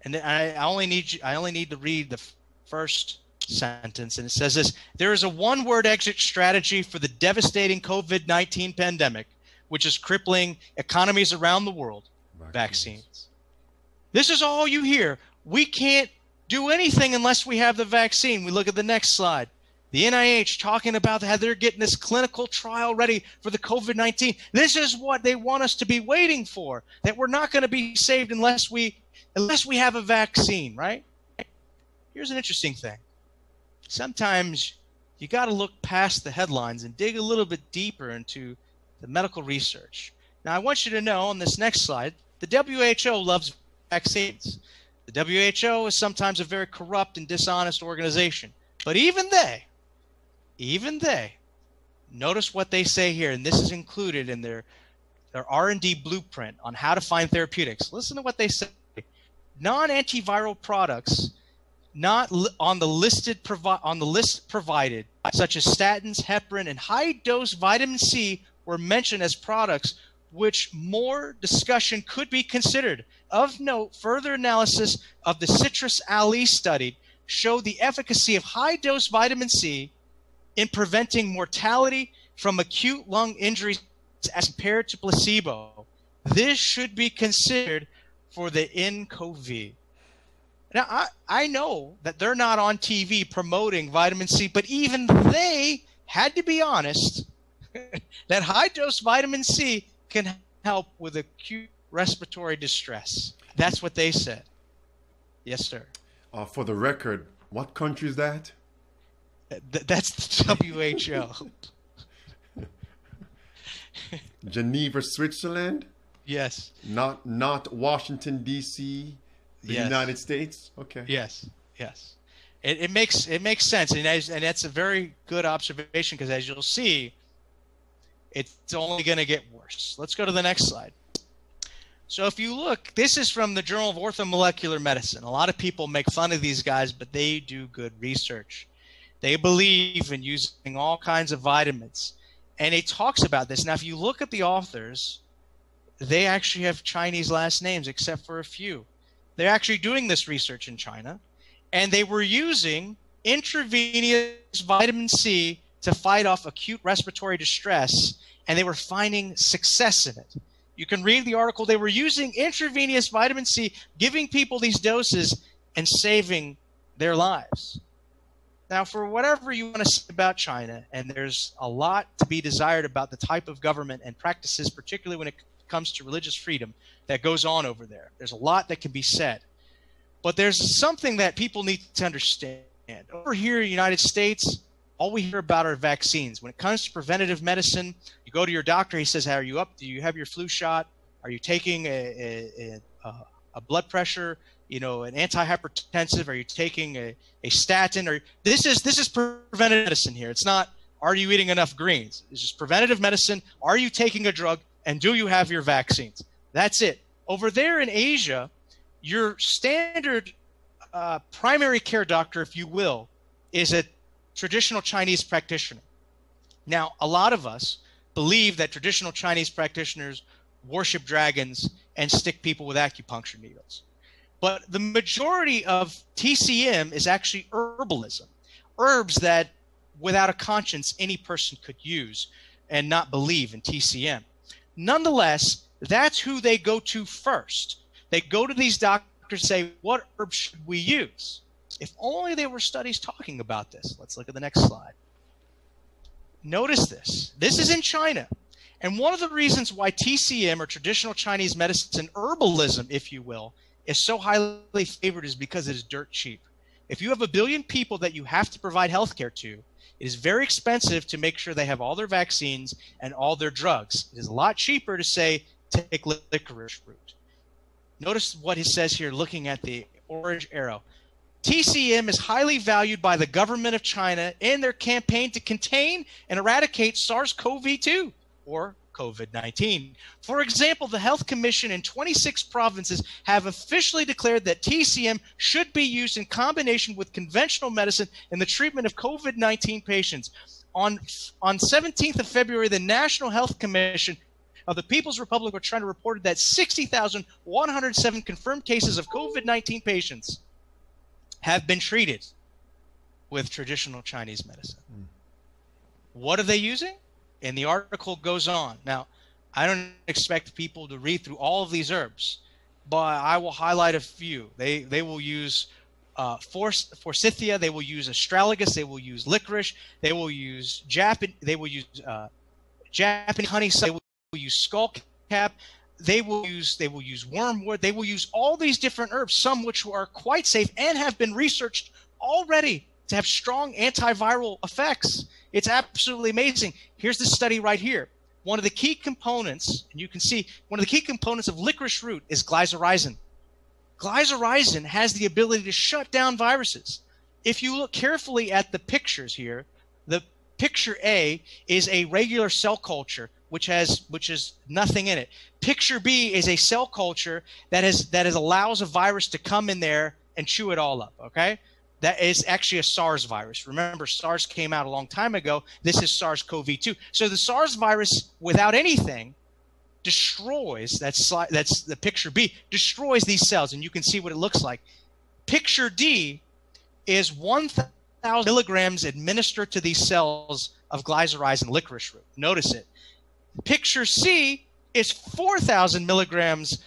[SPEAKER 2] And I only need to read the first sentence. And it says this: there is a one-word exit strategy for the devastating COVID-19 pandemic, which is crippling economies around the world. Vaccines. This is all you hear. We can't do anything unless we have the vaccine. We look at the next slide. The NIH talking about how they're getting this clinical trial ready for the COVID-19. This is what they want us to be waiting for, that we're not going to be saved unless we have a vaccine, right? Here's an interesting thing. Sometimes you got to look past the headlines and dig a little bit deeper into the medical research. Now, I want you to know on this next slide, the WHO loves vaccines. The WHO is sometimes a very corrupt and dishonest organization. But even they, notice what they say here, and this is included in their R&D blueprint on how to find therapeutics. Listen to what they say. Non-antiviral products not on the list provided, such as statins, heparin, and high-dose vitamin C, were mentioned as products which more discussion could be considered. Of note, further analysis of the citrus allele study showed the efficacy of high-dose vitamin C in preventing mortality from acute lung injuries as compared to placebo. This should be considered for the nCoV. Now, I know that they're not on TV promoting vitamin C, but even they had to be honest that high-dose vitamin C can help with acute respiratory distress. That's what they said. Yes, sir.
[SPEAKER 1] For the record, what country is that?
[SPEAKER 2] That's the WHO.
[SPEAKER 1] Geneva, Switzerland?
[SPEAKER 2] Yes.
[SPEAKER 1] Not Washington, D.C., the United States? Okay.
[SPEAKER 2] Yes. It makes sense, and that's a very good observation, because as you'll see, it's only going to get worse. Let's go to the next slide. So if you look, this is from the Journal of Orthomolecular Medicine. A lot of people make fun of these guys, but they do good research. They believe in using all kinds of vitamins. And it talks about this. Now, if you look at the authors, they actually have Chinese last names, except for a few. They're actually doing this research in China, and they were using intravenous vitamin C to fight off acute respiratory distress, and they were finding success in it. You can read the article. They were using intravenous vitamin C, giving people these doses and saving their lives. Now, for whatever you want to say about China, and there's a lot to be desired about the type of government and practices, particularly when it comes to religious freedom, that goes on over there. There's a lot that can be said. But there's something that people need to understand. Over here in the United States, all we hear about are vaccines. When it comes to preventative medicine, you go to your doctor, he says, "How are you up? Do you have your flu shot? Are you taking a blood pressure, an antihypertensive? Are you taking a statin?" Or this is preventative medicine here. It's not, are you eating enough greens? It's just preventative medicine. Are you taking a drug? And do you have your vaccines? That's it. Over there in Asia, your standard primary care doctor, if you will, is a traditional Chinese practitioner. Now, a lot of us believe that traditional Chinese practitioners worship dragons and stick people with acupuncture needles. But the majority of TCM is actually herbalism, herbs that without a conscience any person could use and not believe in TCM. Nonetheless, that's who they go to first. They go to these doctors and say, what herbs should we use? If only there were studies talking about this. Let's look at the next slide. Notice this. This is in China. And one of the reasons why TCM, or traditional Chinese medicine, herbalism, if you will, is so highly favored is because it is dirt cheap. If you have 1 billion people that you have to provide health care to, it is very expensive to make sure they have all their vaccines and all their drugs. It is a lot cheaper to say, take licorice root. Notice what it says here, looking at the orange arrow. TCM is highly valued by the government of China in their campaign to contain and eradicate SARS-CoV-2, or COVID-19. For example, the Health Commission in 26 provinces have officially declared that TCM should be used in combination with conventional medicine in the treatment of COVID-19 patients. On 17th of February, the National Health Commission of the People's Republic of China reported that 60,107 confirmed cases of COVID-19 patients have been treated with traditional Chinese medicine. What are they using? And the article goes on. Now, I don't expect people to read through all of these herbs, but I will highlight a few. They will use forsythia, they will use astragalus, they will use licorice, they will use Japanese honey, they will use skullcap, they will use wormwood, they will use all these different herbs, some which are quite safe and have been researched already to have strong antiviral effects. It's absolutely amazing. Here's the study right here. One of the key components, and you can see, one of the key components of licorice root is glycyrrhizin. Glycyrrhizin has the ability to shut down viruses. If you look carefully at the pictures here, the picture A is a regular cell culture, which is nothing in it. Picture B is a cell culture that allows a virus to come in there and chew it all up, okay? That is actually a SARS virus. Remember, SARS came out a long time ago. This is SARS-CoV-2. So the SARS virus, without anything, destroys, that's the picture B, destroys these cells, and you can see what it looks like. Picture D is 1,000 milligrams administered to these cells of glycyrrhizin licorice root. Notice it. Picture C is 4,000 milligrams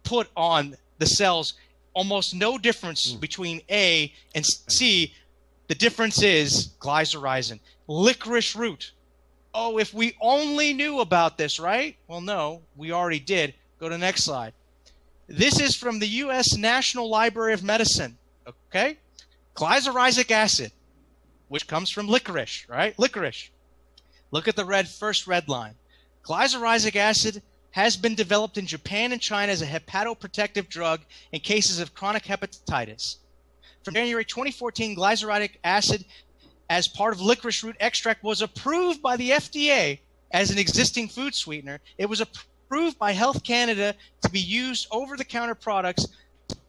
[SPEAKER 2] put on the cells. Almost no difference between A and C. The difference is glycyrrhizin. Licorice root. Oh, if we only knew about this, right? Well, no, we already did. Go to the next slide. This is from the U.S. National Library of Medicine, okay? Glycyrrhizic acid, which comes from licorice, right? Licorice. Look at the first red line. Glycyrrhizic acid has been developed in Japan and China as a hepatoprotective drug in cases of chronic hepatitis. From January 2014, glycyrrhizic acid as part of licorice root extract was approved by the FDA as an existing food sweetener. It was approved by Health Canada to be used over-the-counter products,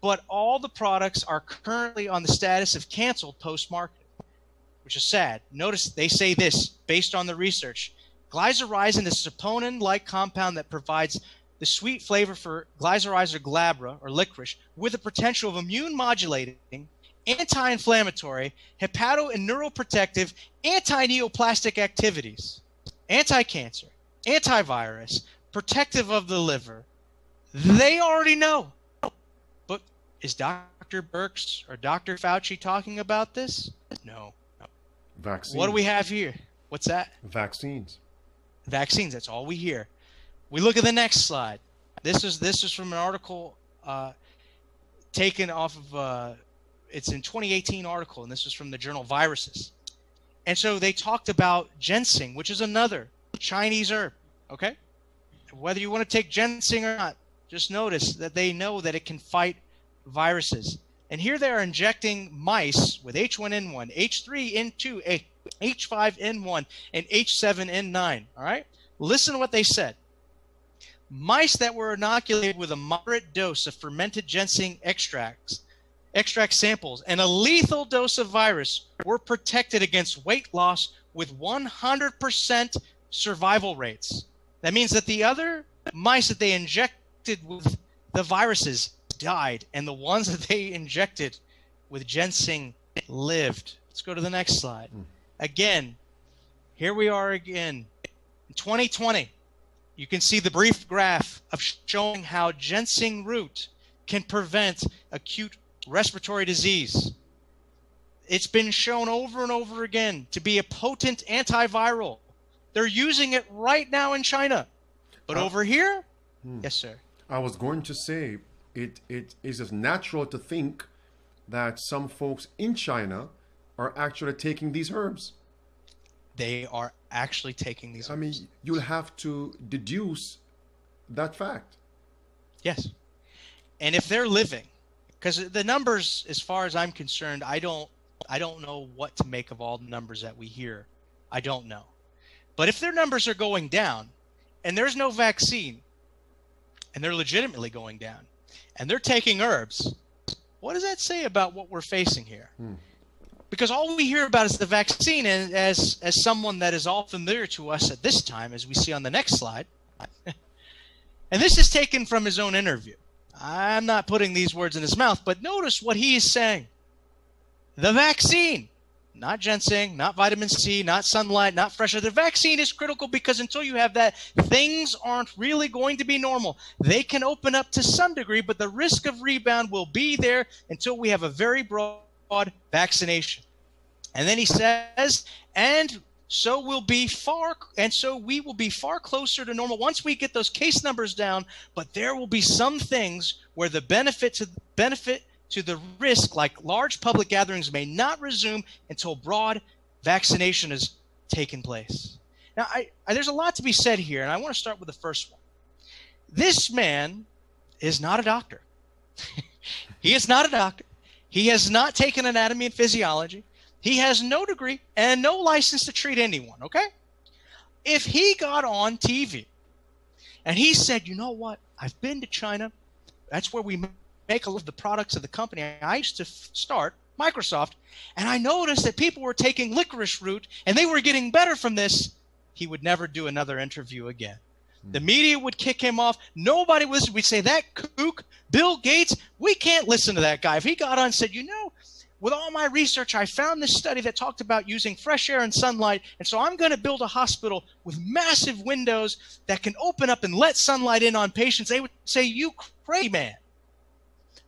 [SPEAKER 2] but all the products are currently on the status of canceled post-market, which is sad. Notice they say this based on the research. Glycyrrhizin is a saponin-like compound that provides the sweet flavor for glycyrrhiza glabra, or licorice, with the potential of immune modulating anti-inflammatory, hepato and neuroprotective, anti-neoplastic activities, anti-cancer, antivirus, protective of the liver. They already know. But is Dr. Birx or Dr. Fauci talking about this? No.
[SPEAKER 1] Vaccines.
[SPEAKER 2] What do we have here? What's that?
[SPEAKER 1] Vaccines.
[SPEAKER 2] Vaccines. That's all we hear. We look at the next slide. This is from an article taken off of it's in 2018 article, and this is from the journal Viruses. And so they talked about ginseng, which is another Chinese herb. Okay, whether you want to take ginseng or not, just notice that they know that it can fight viruses. And here they are injecting mice with H1N1, H3N2, H5N1, and H7N9. All right? Listen to what they said. Mice that were inoculated with a moderate dose of fermented ginseng extract samples and a lethal dose of virus were protected against weight loss with 100% survival rates. That means that the other mice that they injected with the viruses died, and the ones that they injected with ginseng lived. Let's go to the next slide. Again, here we are again. In 2020, you can see the brief graph of showing how ginseng root can prevent acute respiratory disease. It's been shown over and over again to be a potent antiviral. They're using it right now in China. But over here, yes, sir.
[SPEAKER 1] I was going to say, it is just natural to think that some folks in China are actually taking these herbs.
[SPEAKER 2] They are actually taking these herbs.
[SPEAKER 1] I mean, you'll have to deduce that fact.
[SPEAKER 2] Yes. And if they're living, because the numbers, as far as I'm concerned, I don't know what to make of all the numbers that we hear. I don't know. But if their numbers are going down and there's no vaccine and they're legitimately going down and they're taking herbs, what does that say about what we're facing here? Because all we hear about is the vaccine, and as someone that is all familiar to us at this time, as we see on the next slide, and this is taken from his own interview. I'm not putting these words in his mouth, but notice what he is saying. The vaccine, not ginseng, not vitamin C, not sunlight, not fresh air. The vaccine is critical because until you have that, things aren't really going to be normal. They can open up to some degree, but the risk of rebound will be there until we have a very broad vaccination. And then he says, and so we will be far closer to normal once we get those case numbers down, but there will be some things where the benefit to the risk, like large public gatherings, may not resume until broad vaccination has taken place. Now, there's a lot to be said here, and I want to start with the first one. This man is not a doctor. He is not a doctor. He has not taken anatomy and physiology. He has no degree and no license to treat anyone, okay? If he got on TV and he said, you know what, I've been to China. That's where we make a lot of the products of the company I used to start, Microsoft, and I noticed that people were taking licorice root and they were getting better from this, he would never do another interview again. The media would kick him off. Nobody was. We'd say, that kook, Bill Gates, we can't listen to that guy. If he got on and said, you know, with all my research, I found this study that talked about using fresh air and sunlight, and so I'm going to build a hospital with massive windows that can open up and let sunlight in on patients. They would say, you crazy man.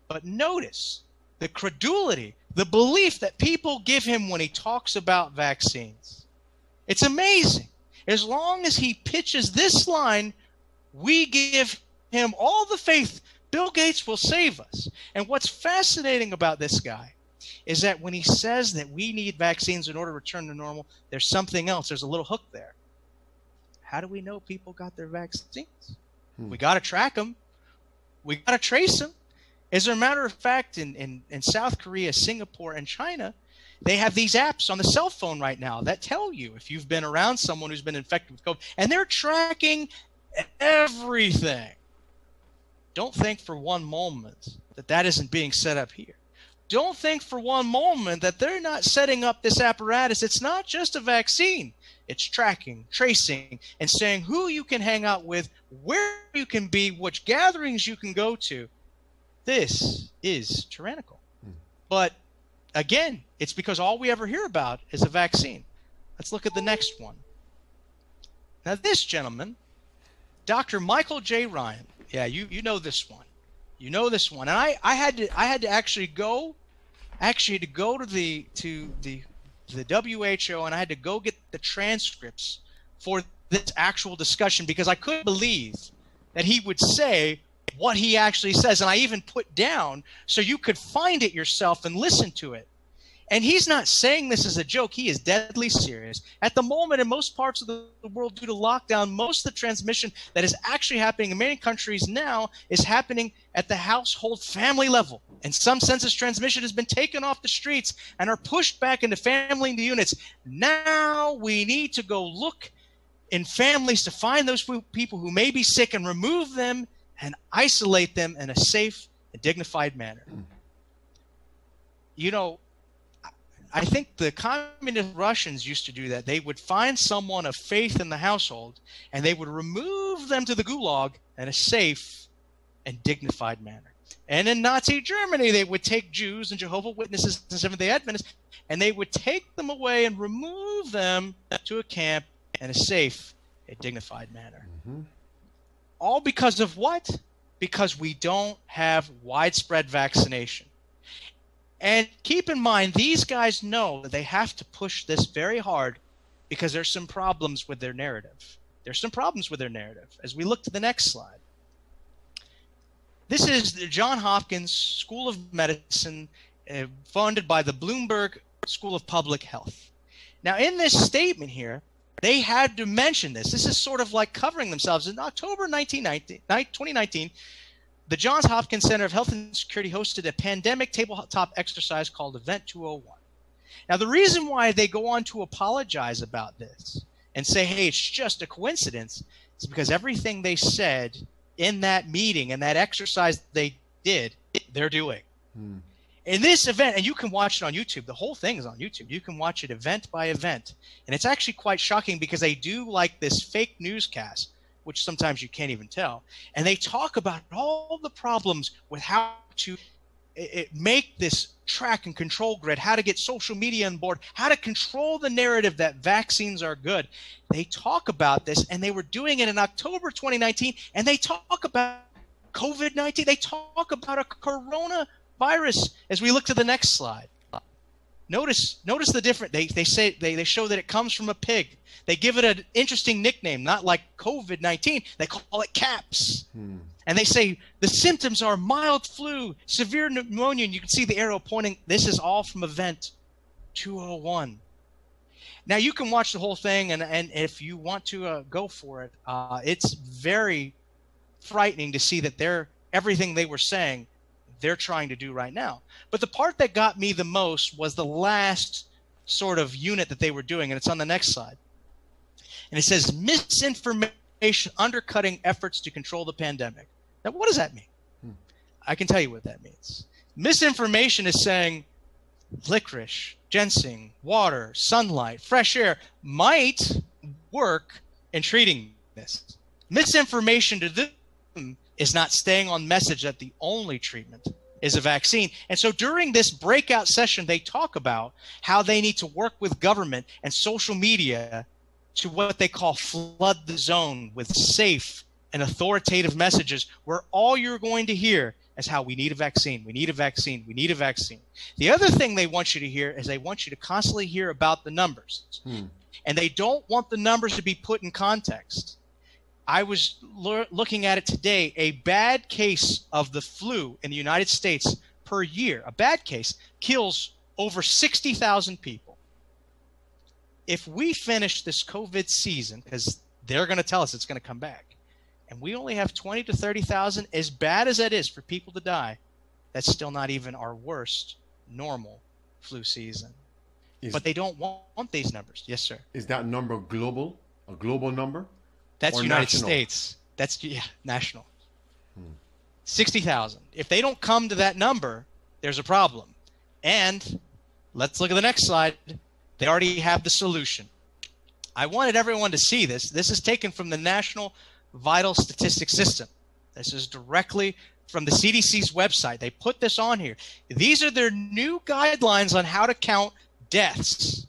[SPEAKER 2] But notice the credulity, the belief that people give him when he talks about vaccines. It's amazing. As long as he pitches this line, we give him all the faith Bill Gates will save us. And what's fascinating about this guy is that when he says that we need vaccines in order to return to normal, there's something else. There's a little hook there. How do we know people got their vaccines? We got to track them. We got to trace them. As a matter of fact, in South Korea, Singapore, and China, they have these apps on the cell phone right now that tell you if you've been around someone who's been infected with COVID, and they're tracking everything. Don't think for one moment that that isn't being set up here. Don't think for one moment that they're not setting up this apparatus. It's not just a vaccine. It's tracking, tracing, and saying who you can hang out with, where you can be, which gatherings you can go to. This is tyrannical. But again, it's because all we ever hear about is a vaccine. Let's look at the next one. Now this gentleman, Dr. Michael J. Ryan. Yeah, you know this one. You know this one. And I had to actually go to the WHO, and I had to go get the transcripts for this actual discussion because I couldn't believe that he would say what he actually says. And I even put down so you could find it yourself and listen to it. And he's not saying this as a joke. He is deadly serious. At the moment, in most parts of the world, due to lockdown, most of the transmission that is actually happening in many countries now is happening at the household family level. And some census transmission has been taken off the streets and are pushed back into family units. Now we need to go look in families to find those people who may be sick and remove them and isolate them in a safe and dignified manner. You know, I think the communist Russians used to do that. They would find someone of faith in the household, and they would remove them to the gulag in a safe and dignified manner. And in Nazi Germany, they would take Jews and Jehovah's Witnesses and Seventh-day Adventists, and they would take them away and remove them to a camp in a safe and dignified manner. Mm-hmm. All because of what? Because we don't have widespread vaccination. And keep in mind, these guys know that they have to push this very hard because there's some problems with their narrative. There's some problems with their narrative. As we look to the next slide. This is the Johns Hopkins School of Medicine, funded by the Bloomberg School of Public Health. Now, in this statement here, they had to mention this. This is sort of like covering themselves. In October 2019, the Johns Hopkins Center of Health and Security hosted a pandemic tabletop exercise called Event 201. Now, the reason why they go on to apologize about this and say, hey, it's just a coincidence, is because everything they said in that meeting and that exercise they did, they're doing. In this event, and you can watch it on YouTube, the whole thing is on YouTube. You can watch it event by event. And it's actually quite shocking because they do like this fake newscast, which sometimes you can't even tell. And they talk about all the problems with how to make this track and control grid, how to get social media on board, how to control the narrative that vaccines are good. They talk about this, and they were doing it in October 2019, and they talk about COVID-19. They talk about a coronavirus as we look to the next slide. Notice the difference. They show that it comes from a pig. They give it an interesting nickname, not like COVID-19. They call it CAPS. And they say the symptoms are mild flu, severe pneumonia. And you can see the arrow pointing. This is all from Event 201. Now, you can watch the whole thing, and if you want to go for it, it's very frightening to see that everything they were saying, they're trying to do right now. But the part that got me the most was the last sort of unit that they were doing, and it's on the next slide. And it says, misinformation undercutting efforts to control the pandemic. Now, what does that mean? I can tell you what that means. Misinformation is saying licorice, ginseng, water, sunlight, fresh air might work in treating this. Misinformation to them is not staying on message that the only treatment is a vaccine. And so during this breakout session, they talk about how they need to work with government and social media to what they call flood the zone with safe and authoritative messages, where all you're going to hear is how we need a vaccine, we need a vaccine, we need a vaccine. The other thing they want you to hear is they want you to constantly hear about the numbers. And they don't want the numbers to be put in context. I was looking at it today. A bad case of the flu in the United States per year, a bad case, kills over 60,000 people. If we finish this COVID season, because they're going to tell us it's going to come back, and we only have 20 to 30,000, as bad as that is for people to die, that's still not even our worst normal flu season. But they don't want these numbers. Yes, sir.
[SPEAKER 1] Is that number global? A global number?
[SPEAKER 2] That's United States. That's national. 60,000. If they don't come to that number, there's a problem. And let's look at the next slide. They already have the solution. I wanted everyone to see this. This is taken from the National Vital Statistics System. This is directly from the CDC's website. They put this on here. These are their new guidelines on how to count deaths.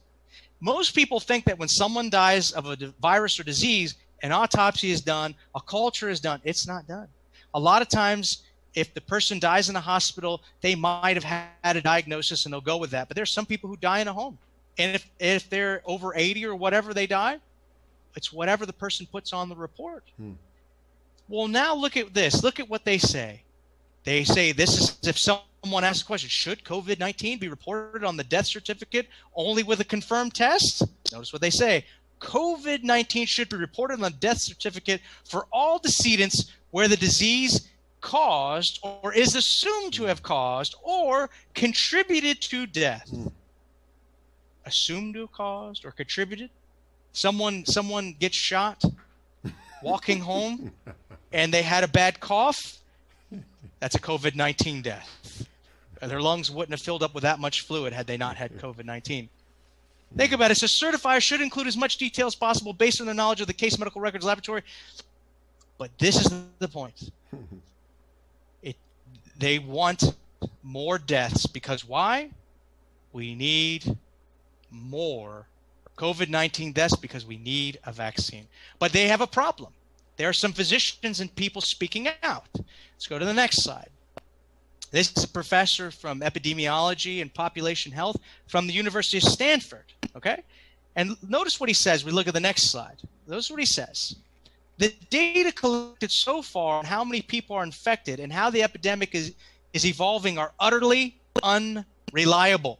[SPEAKER 2] Most people think that when someone dies of a virus or disease, an autopsy is done, a culture is done. It's not done. A lot of times, if the person dies in a hospital, they might have had a diagnosis and they'll go with that. But there's some people who die in a home. And if they're over 80 or whatever they die, it's whatever the person puts on the report. Well, now look at this. Look at what they say. They say this is if someone asks a question, should COVID-19 be reported on the death certificate only with a confirmed test? Notice what they say. COVID-19 should be reported on the death certificate for all decedents where the disease caused or is assumed to have caused or contributed to death. Assumed to have caused or contributed? Someone gets shot walking home and they had a bad cough. That's a COVID-19 death. Their lungs wouldn't have filled up with that much fluid had they not had COVID-19. Think about it. It says certifiers should include as much detail as possible based on their knowledge of the case medical records laboratory. But this is the point. They want more deaths because why? We need more COVID-19 deaths because we need a vaccine. But they have a problem. There are some physicians and people speaking out. Let's go to the next slide. This is a professor from epidemiology and population health from the University of Stanford, okay? And notice what he says. We look at the next slide. Notice what he says. The data collected so far on how many people are infected and how the epidemic is evolving are utterly unreliable.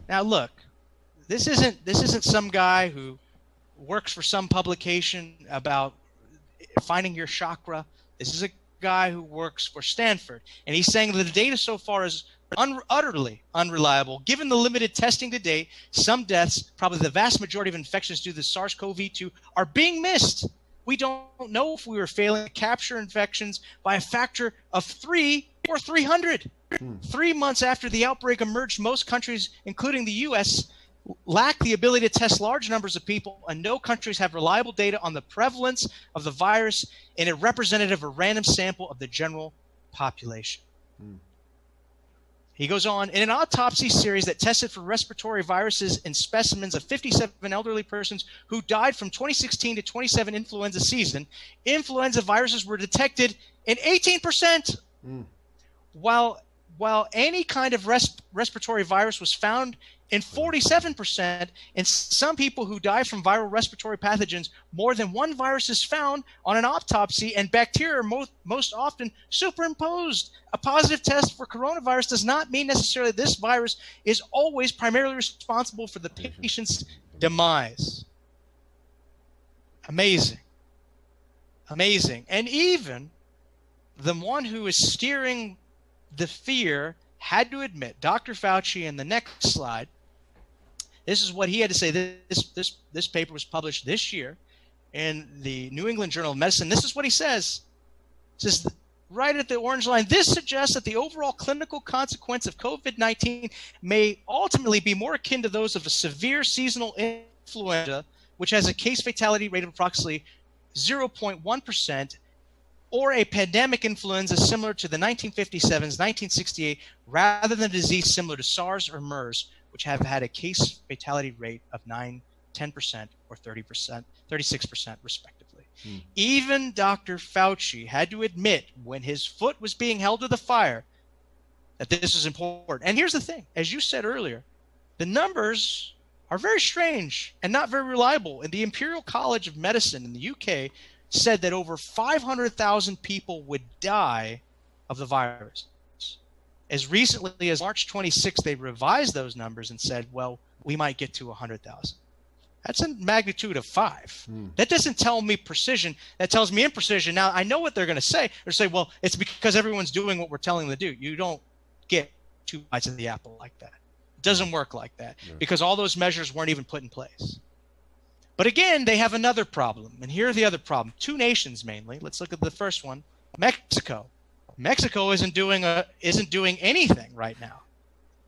[SPEAKER 2] Now look, this isn't some guy who works for some publication about finding your chakra. This is a guy who works for Stanford, and he's saying that the data so far is utterly unreliable. Given the limited testing to date, some deaths, probably the vast majority of infections due to the SARS-CoV-2, are being missed. We don't know if we were failing to capture infections by a factor of 3 or 300. 3 months after the outbreak emerged, most countries, including the U.S., lack the ability to test large numbers of people, and no countries have reliable data on the prevalence of the virus in a representative or random sample of the general population. He goes on, in an autopsy series that tested for respiratory viruses in specimens of 57 elderly persons who died from 2016 to 27 influenza season, influenza viruses were detected in 18%, while any kind of respiratory virus was found in 47%. In some people who die from viral respiratory pathogens, more than one virus is found on an autopsy, and bacteria are most often superimposed. A positive test for coronavirus does not mean necessarily this virus is always primarily responsible for the patient's demise. Amazing. Amazing. And even the one who is steering the fear had to admit, Dr. Fauci, in the next slide, this is what he had to say. This paper was published this year in the New England Journal of Medicine. This is what he says. He says, right at the orange line, this suggests that the overall clinical consequence of COVID-19 may ultimately be more akin to those of a severe seasonal influenza, which has a case fatality rate of approximately 0.1%, or a pandemic influenza similar to the 1957's 1968, rather than a disease similar to SARS or MERS, which have had a case fatality rate of 9, 10%, or 30%, 36% respectively. Even Dr. Fauci had to admit when his foot was being held to the fire that this is important. And here's the thing, as you said earlier, the numbers are very strange and not very reliable. In the Imperial College of Medicine in the UK said that over 500,000 people would die of the virus. As recently as March 26, they revised those numbers and said, well, we might get to 100,000. That's a magnitude of 5. That doesn't tell me precision. That tells me imprecision. Now, I know what they're going to say. They're say, well, it's because everyone's doing what we're telling them to do. You don't get 2 bites of the apple like that. It doesn't work like that because all those measures weren't even put in place. But again, they have another problem. And here are the other problem. 2 nations mainly. Let's look at the first one, Mexico. Mexico isn't doing anything right now.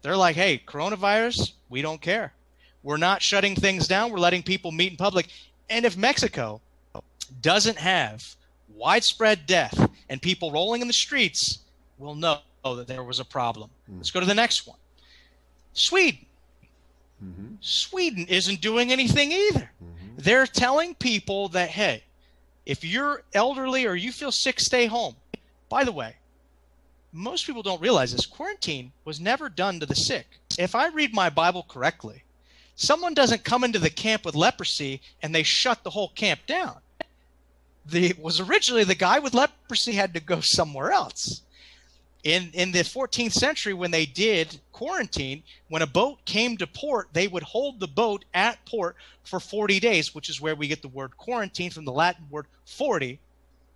[SPEAKER 2] They're like, hey, coronavirus, we don't care. We're not shutting things down. We're letting people meet in public. And if Mexico doesn't have widespread death and people rolling in the streets, we'll know that there was a problem. Let's go to the next one. Sweden. Sweden isn't doing anything either. They're telling people that, hey, if you're elderly or you feel sick, stay home. By the way, most people don't realize this. Quarantine was never done to the sick. If I read my Bible correctly, someone doesn't come into the camp with leprosy and they shut the whole camp down. Was originally the guy with leprosy had to go somewhere else. In the 14th century, when they did quarantine, when a boat came to port, they would hold the boat at port for 40 days, which is where we get the word quarantine from the Latin word 40.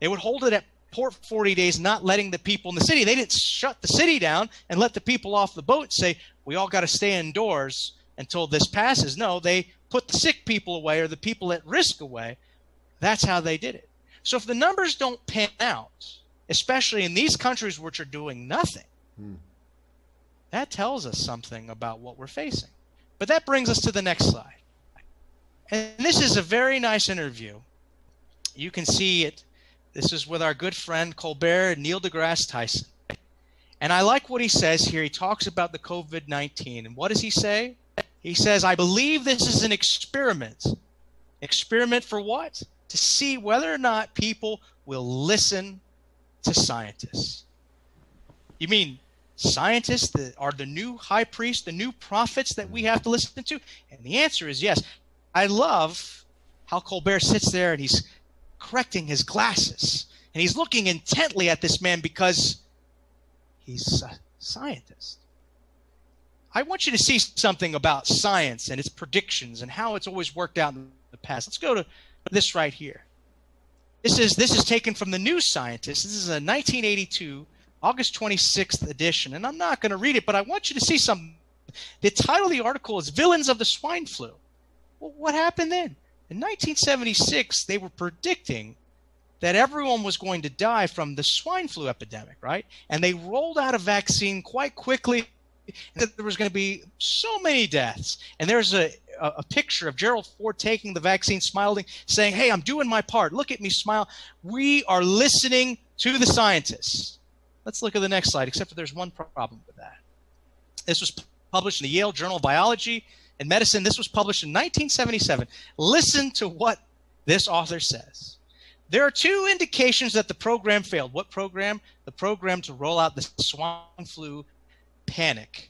[SPEAKER 2] They would hold it at port 40 days, not letting the people in the city. They didn't shut the city down and let the people off the boat and say, we all got to stay indoors until this passes. No, they put the sick people away or the people at risk away. That's how they did it. So if the numbers don't pan out, especially in these countries which are doing nothing, that tells us something about what we're facing. But that brings us to the next slide. And this is a very nice interview. You can see it. This is with our good friend Colbert and Neil deGrasse Tyson. And I like what he says here. He talks about the COVID-19. And what does he say? He says, I believe this is an experiment. Experiment for what? To see whether or not people will listen to scientists. You mean scientists that are the new high priests, the new prophets that we have to listen to? And the answer is yes. I love how Colbert sits there and he's correcting his glasses. And he's looking intently at this man because he's a scientist. I want you to see something about science and its predictions and how it's always worked out in the past. Let's go to this right here. This is taken from the New Scientist. This is a 1982, August 26th edition. And I'm not going to read it, but I want you to see something. The title of the article is Villains of the Swine Flu. Well, what happened then? In 1976, they were predicting that everyone was going to die from the swine flu epidemic, right? And they rolled out a vaccine quite quickly. That there was going to be so many deaths. And there's a picture of Gerald Ford taking the vaccine, smiling, saying, hey, I'm doing my part. Look at me smile. We are listening to the scientists. Let's look at the next slide, except for there's one problem with that. This was published in the Yale Journal of Biology and Medicine. This was published in 1977. Listen to what this author says. There are two indications that the program failed. What program? The program to roll out the swine flu panic.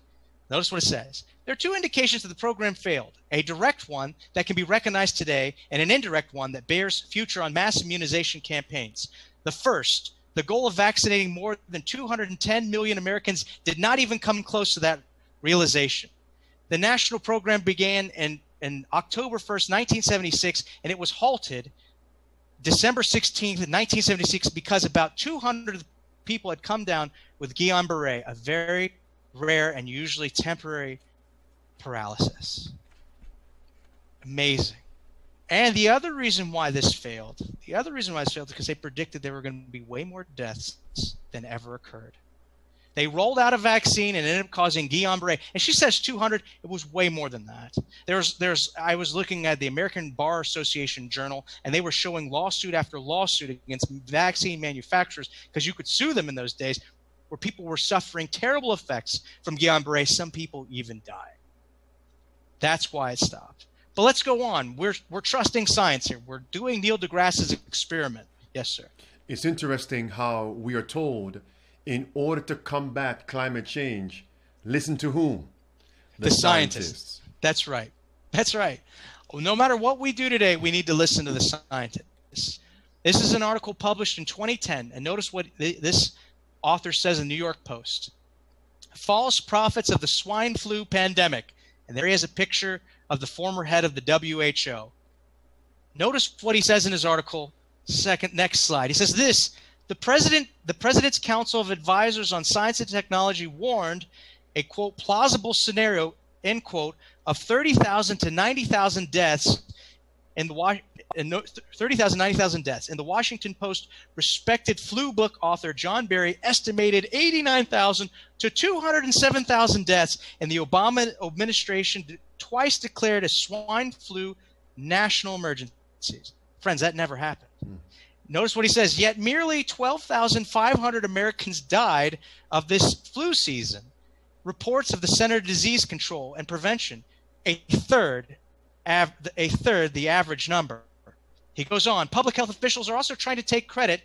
[SPEAKER 2] Notice what it says. There are two indications that the program failed. A direct one that can be recognized today and an indirect one that bears future on mass immunization campaigns. The first, the goal of vaccinating more than 210 million Americans did not even come close to that realization. The national program began in October 1st, 1976, and it was halted December 16th, 1976, because about 200 people had come down with Guillain-Barré, a very rare and usually temporary paralysis. Amazing. And the other reason why this failed, is because they predicted there were going to be way more deaths than ever occurred. They rolled out a vaccine and ended up causing Guillain-Barré. And she says 200. It was way more than that. I was looking at the American Bar Association journal, and they were showing lawsuit after lawsuit against vaccine manufacturers because you could sue them in those days, where people were suffering terrible effects from Guillain-Barré. Some people even died. That's why it stopped. But let's go on. We're trusting science here. We're doing Neil deGrasse's experiment. Yes, sir.
[SPEAKER 1] It's interesting how we are told, in order to combat climate change, listen to whom?
[SPEAKER 2] The scientists. That's right. That's right. No matter what we do today, we need to listen to the scientists. This is an article published in 2010, and notice what this author says in the New York Post. False prophets of the swine flu pandemic. And there he has a picture of the former head of the WHO. Notice what he says in his article. Next slide. He says this: the President's Council of Advisors on Science and Technology warned a, quote, plausible scenario, end quote, of 30,000 to 90,000 deaths in the 30,000, 90,000 deaths. In the Washington Post, respected flu book author John Barry estimated 89,000 to 207,000 deaths, and the Obama administration twice declared a swine flu national emergency. Friends, that never happened. Notice what he says. Yet merely 12,500 Americans died of this flu season. Reports of the Center for Disease Control and Prevention, a third the average number. He goes on. Public health officials are also trying to take credit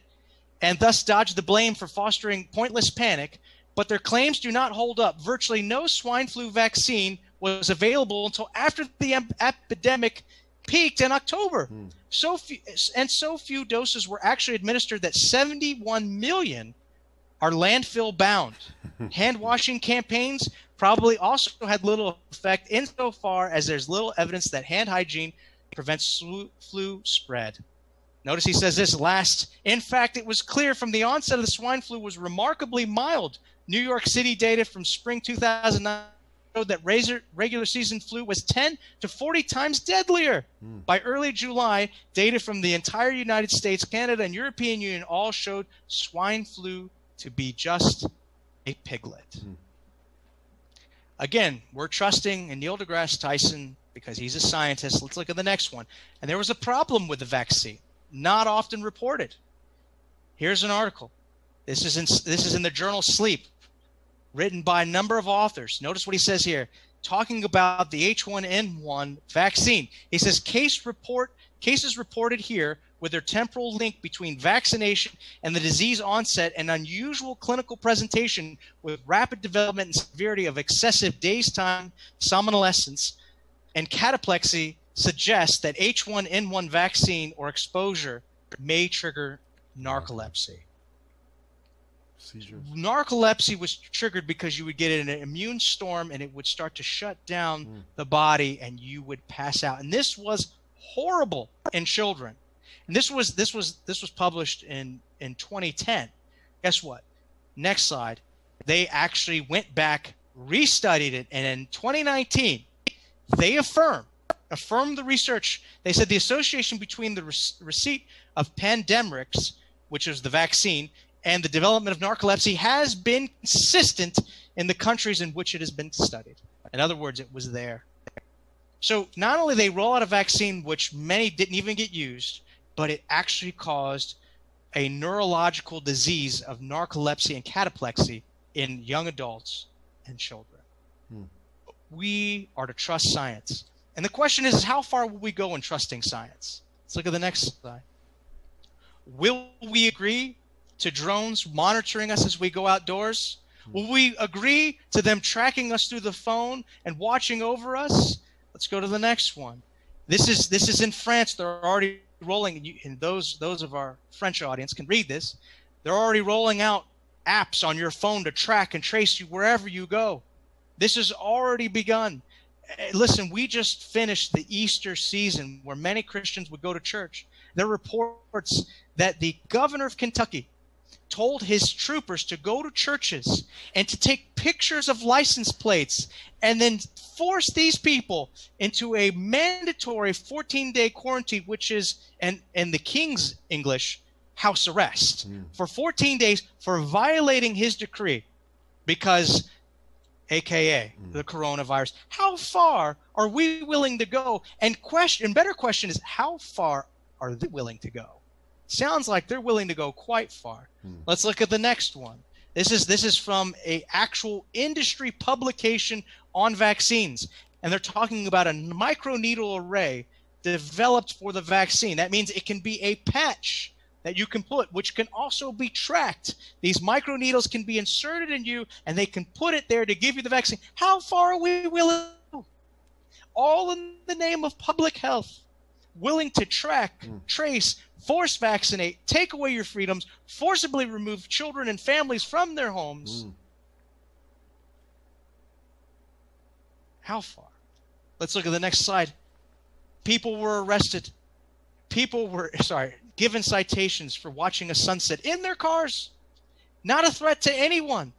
[SPEAKER 2] and thus dodge the blame for fostering pointless panic, but their claims do not hold up. Virtually no swine flu vaccine was available until after the epidemic peaked in October. So few doses were actually administered that 71 million are landfill bound. Hand washing campaigns probably also had little effect insofar as there's little evidence that hand hygiene prevents flu spread. Notice he says this last. In fact, it was clear from the onset of the swine flu was remarkably mild. New York City data from spring 2009 showed that regular season flu was 10 to 40 times deadlier. By early July, data from the entire United States, Canada, and European Union all showed swine flu to be just a piglet. Again, we're trusting in Neil deGrasse Tyson because he's a scientist. Let's look at the next one. And there was a problem with the vaccine, not often reported. Here's an article. This is in the journal Sleep, written by a number of authors. Notice what he says here, talking about the H1N1 vaccine. He says cases reported here with their temporal link between vaccination and the disease onset and unusual clinical presentation with rapid development and severity of excessive days time somnolence and cataplexy suggests that H1N1 vaccine or exposure may trigger narcolepsy.
[SPEAKER 1] Seizures.
[SPEAKER 2] Narcolepsy was triggered because you would get an immune storm and it would start to shut down the body and you would pass out. And this was horrible in children. And this was published in 2010. Guess what? Next slide. They actually went back, restudied it, and in 2019, they affirmed the research. They said the association between the receipt of pandemrix, which is the vaccine, and the development of narcolepsy has been consistent in the countries in which it has been studied. In other words, it was there. So not only they roll out a vaccine which many didn't even get used, but it actually caused a neurological disease of narcolepsy and cataplexy in young adults and children. We are to trust science. And the question is how far will we go in trusting science? Let's look at the next slide. Will we agree to drones monitoring us as we go outdoors? Will we agree to them tracking us through the phone and watching over us? Let's go to the next one. This is in France. They're already rolling, and those of our French audience can read this. They're already rolling out apps on your phone to track and trace you wherever you go. This has already begun. Listen, we just finished the Easter season where many Christians would go to church. There are reports that the governor of Kentucky told his troopers to go to churches and to take pictures of license plates and then force these people into a mandatory 14-day quarantine, which is, in the King's English, house arrest for 14 days for violating his decree because, AKA, the coronavirus. How far are we willing to go? And better question is, how far are they willing to go? Sounds like they're willing to go quite far. Let's look at the next one. This is from a actual industry publication on vaccines, and they're talking about a microneedle array developed for the vaccine. That means it can be a patch that you can put, which can also be tracked. These microneedles can be inserted in you, and they can put it there to give you the vaccine. How far are we willing to go? All in the name of public health, willing to track, trace, force vaccinate, take away your freedoms, forcibly remove children and families from their homes. How far? Let's look at the next slide. People were arrested. People were, given citations for watching a sunset in their cars. Not a threat to anyone.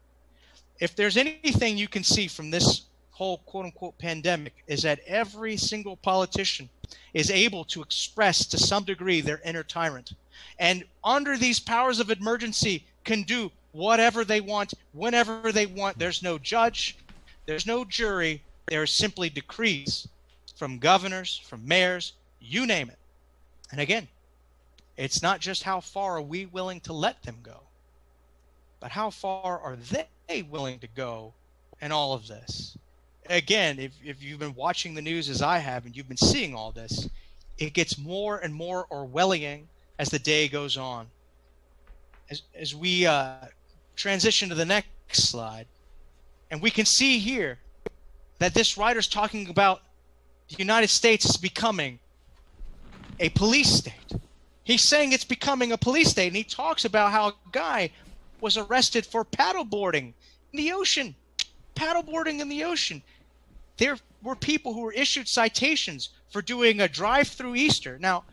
[SPEAKER 2] If there's anything you can see from this whole quote-unquote pandemic is that every single politician is able to express to some degree their inner tyrant. And under these powers of emergency can do whatever they want, whenever they want. There's no judge. There's no jury. There are simply decrees from governors, from mayors, you name it. And again, It's not just how far are we willing to let them go, but how far are they willing to go in all of this? Again, if you've been watching the news as I have and you've been seeing all this, it gets more and more Orwellian as the day goes on. As we transition to the next slide, and we can see here that this writer's talking about the United States is becoming a police state. He's saying it's becoming a police state, and he talks about how a guy was arrested for paddleboarding in the ocean. Paddleboarding in the ocean. There were people who were issued citations for doing a drive-through Easter. Now,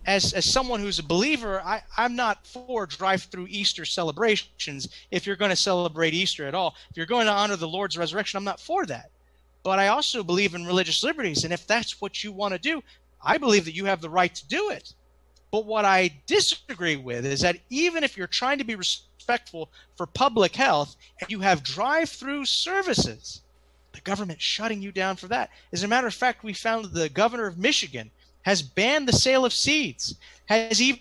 [SPEAKER 2] as someone who's a believer, I'm not for drive-through Easter celebrations if you're going to celebrate Easter at all. If you're going to honor the Lord's resurrection, I'm not for that. But I also believe in religious liberties, and if that's what you want to do, I believe that you have the right to do it. But what I disagree with is that even if you're trying to be respectful for public health and you have drive-through services, the government shutting you down for that. As a matter of fact, we found that the governor of Michigan has banned the sale of seeds, has even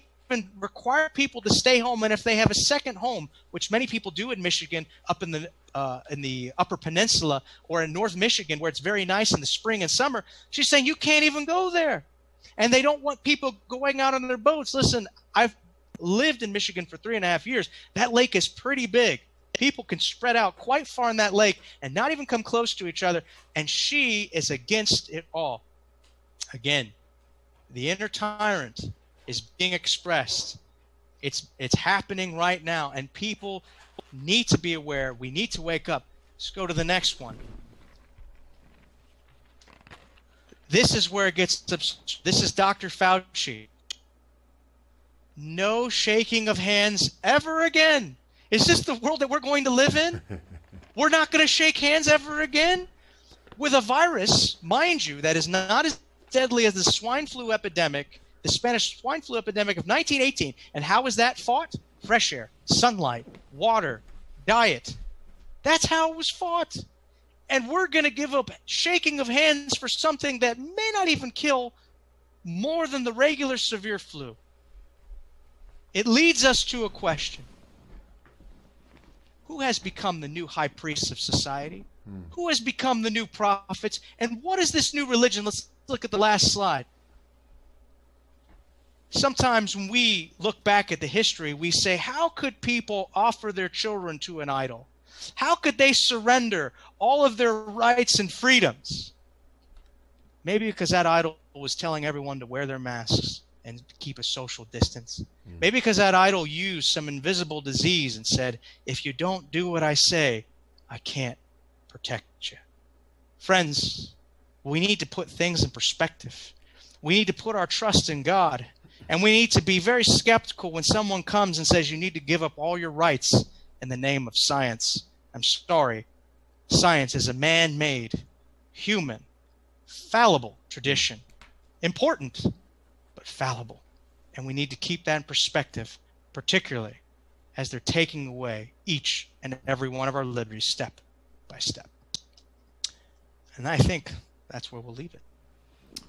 [SPEAKER 2] required people to stay home, and if they have a second home, which many people do in Michigan, up in the Upper Peninsula or in North Michigan, where it's very nice in the spring and summer, she's saying you can't even go there. And they don't want people going out on their boats. Listen, I've lived in Michigan for 3.5 years. That lake is pretty big. People can spread out quite far in that lake and not even come close to each other. And she is against it all. Again, the inner tyrant is being expressed. It's happening right now. And people need to be aware. We need to wake up. Let's go to the next one. This is where it gets, this is Dr. Fauci. No shaking of hands ever again. Is this the world that we're going to live in? We're not going to shake hands ever again? With a virus, mind you, that is not as deadly as the swine flu epidemic, the Spanish swine flu epidemic of 1918. And how is that fought? Fresh air, sunlight, water, diet. That's how it was fought. And we're going to give up shaking of hands for something that may not even kill more than the regular severe flu. It leads us to a question. Who has become the new high priests of society? Who has become the new prophets? And what is this new religion? Let's look at the last slide. Sometimes when we look back at the history, we say, how could people offer their children to an idol? How could they surrender all of their rights and freedoms? Maybe because that idol was telling everyone to wear their masks and keep a social distance. Maybe because that idol used some invisible disease and said, if you don't do what I say, I can't protect you. Friends, we need to put things in perspective. We need to put our trust in God. And we need to be very skeptical when someone comes and says you need to give up all your rights in the name of science. I'm sorry. Science is a man-made, human, fallible tradition. Important, but fallible. And we need to keep that in perspective, particularly as they're taking away each and every one of our liberties step by step. And I think that's where we'll leave it.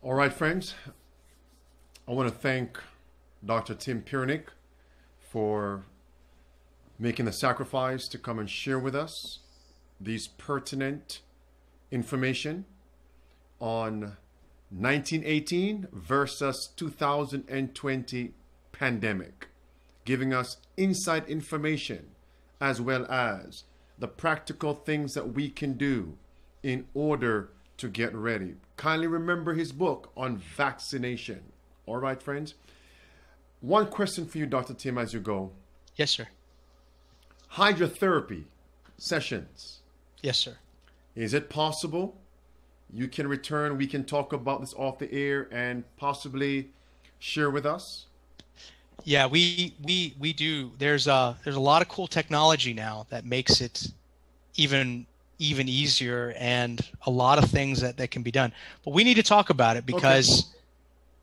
[SPEAKER 1] All right, friends. I want to thank Dr. Tim Perenich for making the sacrifice to come and share with us these pertinent information on 1918 versus 2020 pandemic, giving us inside information as well as the practical things that we can do in order to get ready. Kindly remember his book on vaccination. All right, friends. One question for you, Dr. Tim, as you go.
[SPEAKER 2] Yes, sir.
[SPEAKER 1] Hydrotherapy sessions.
[SPEAKER 2] Yes, sir.
[SPEAKER 1] Is it possible you can return? We can talk about this off the air and possibly share with us.
[SPEAKER 2] Yeah, we do. There's a lot of cool technology now that makes it even easier, and a lot of things that can be done. But we need to talk about it because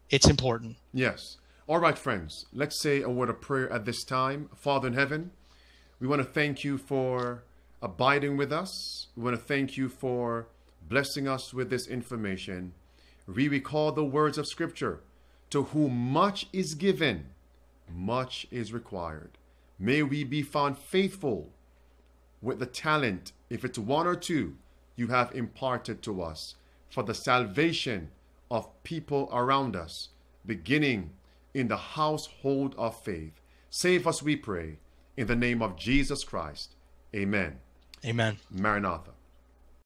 [SPEAKER 2] it's important.
[SPEAKER 1] Yes. All right, friends. Let's say a word of prayer at this time. Father in heaven, we want to thank you for abiding with us. We want to thank you for blessing us with this information. We recall the words of Scripture To whom much is given, much is required. May we be found faithful with the talent, if it's one or two, you have imparted to us for the salvation of people around us, beginning in the household of faith. Save us, we pray, in the name of Jesus Christ. Amen.
[SPEAKER 2] Amen.
[SPEAKER 1] Maranatha.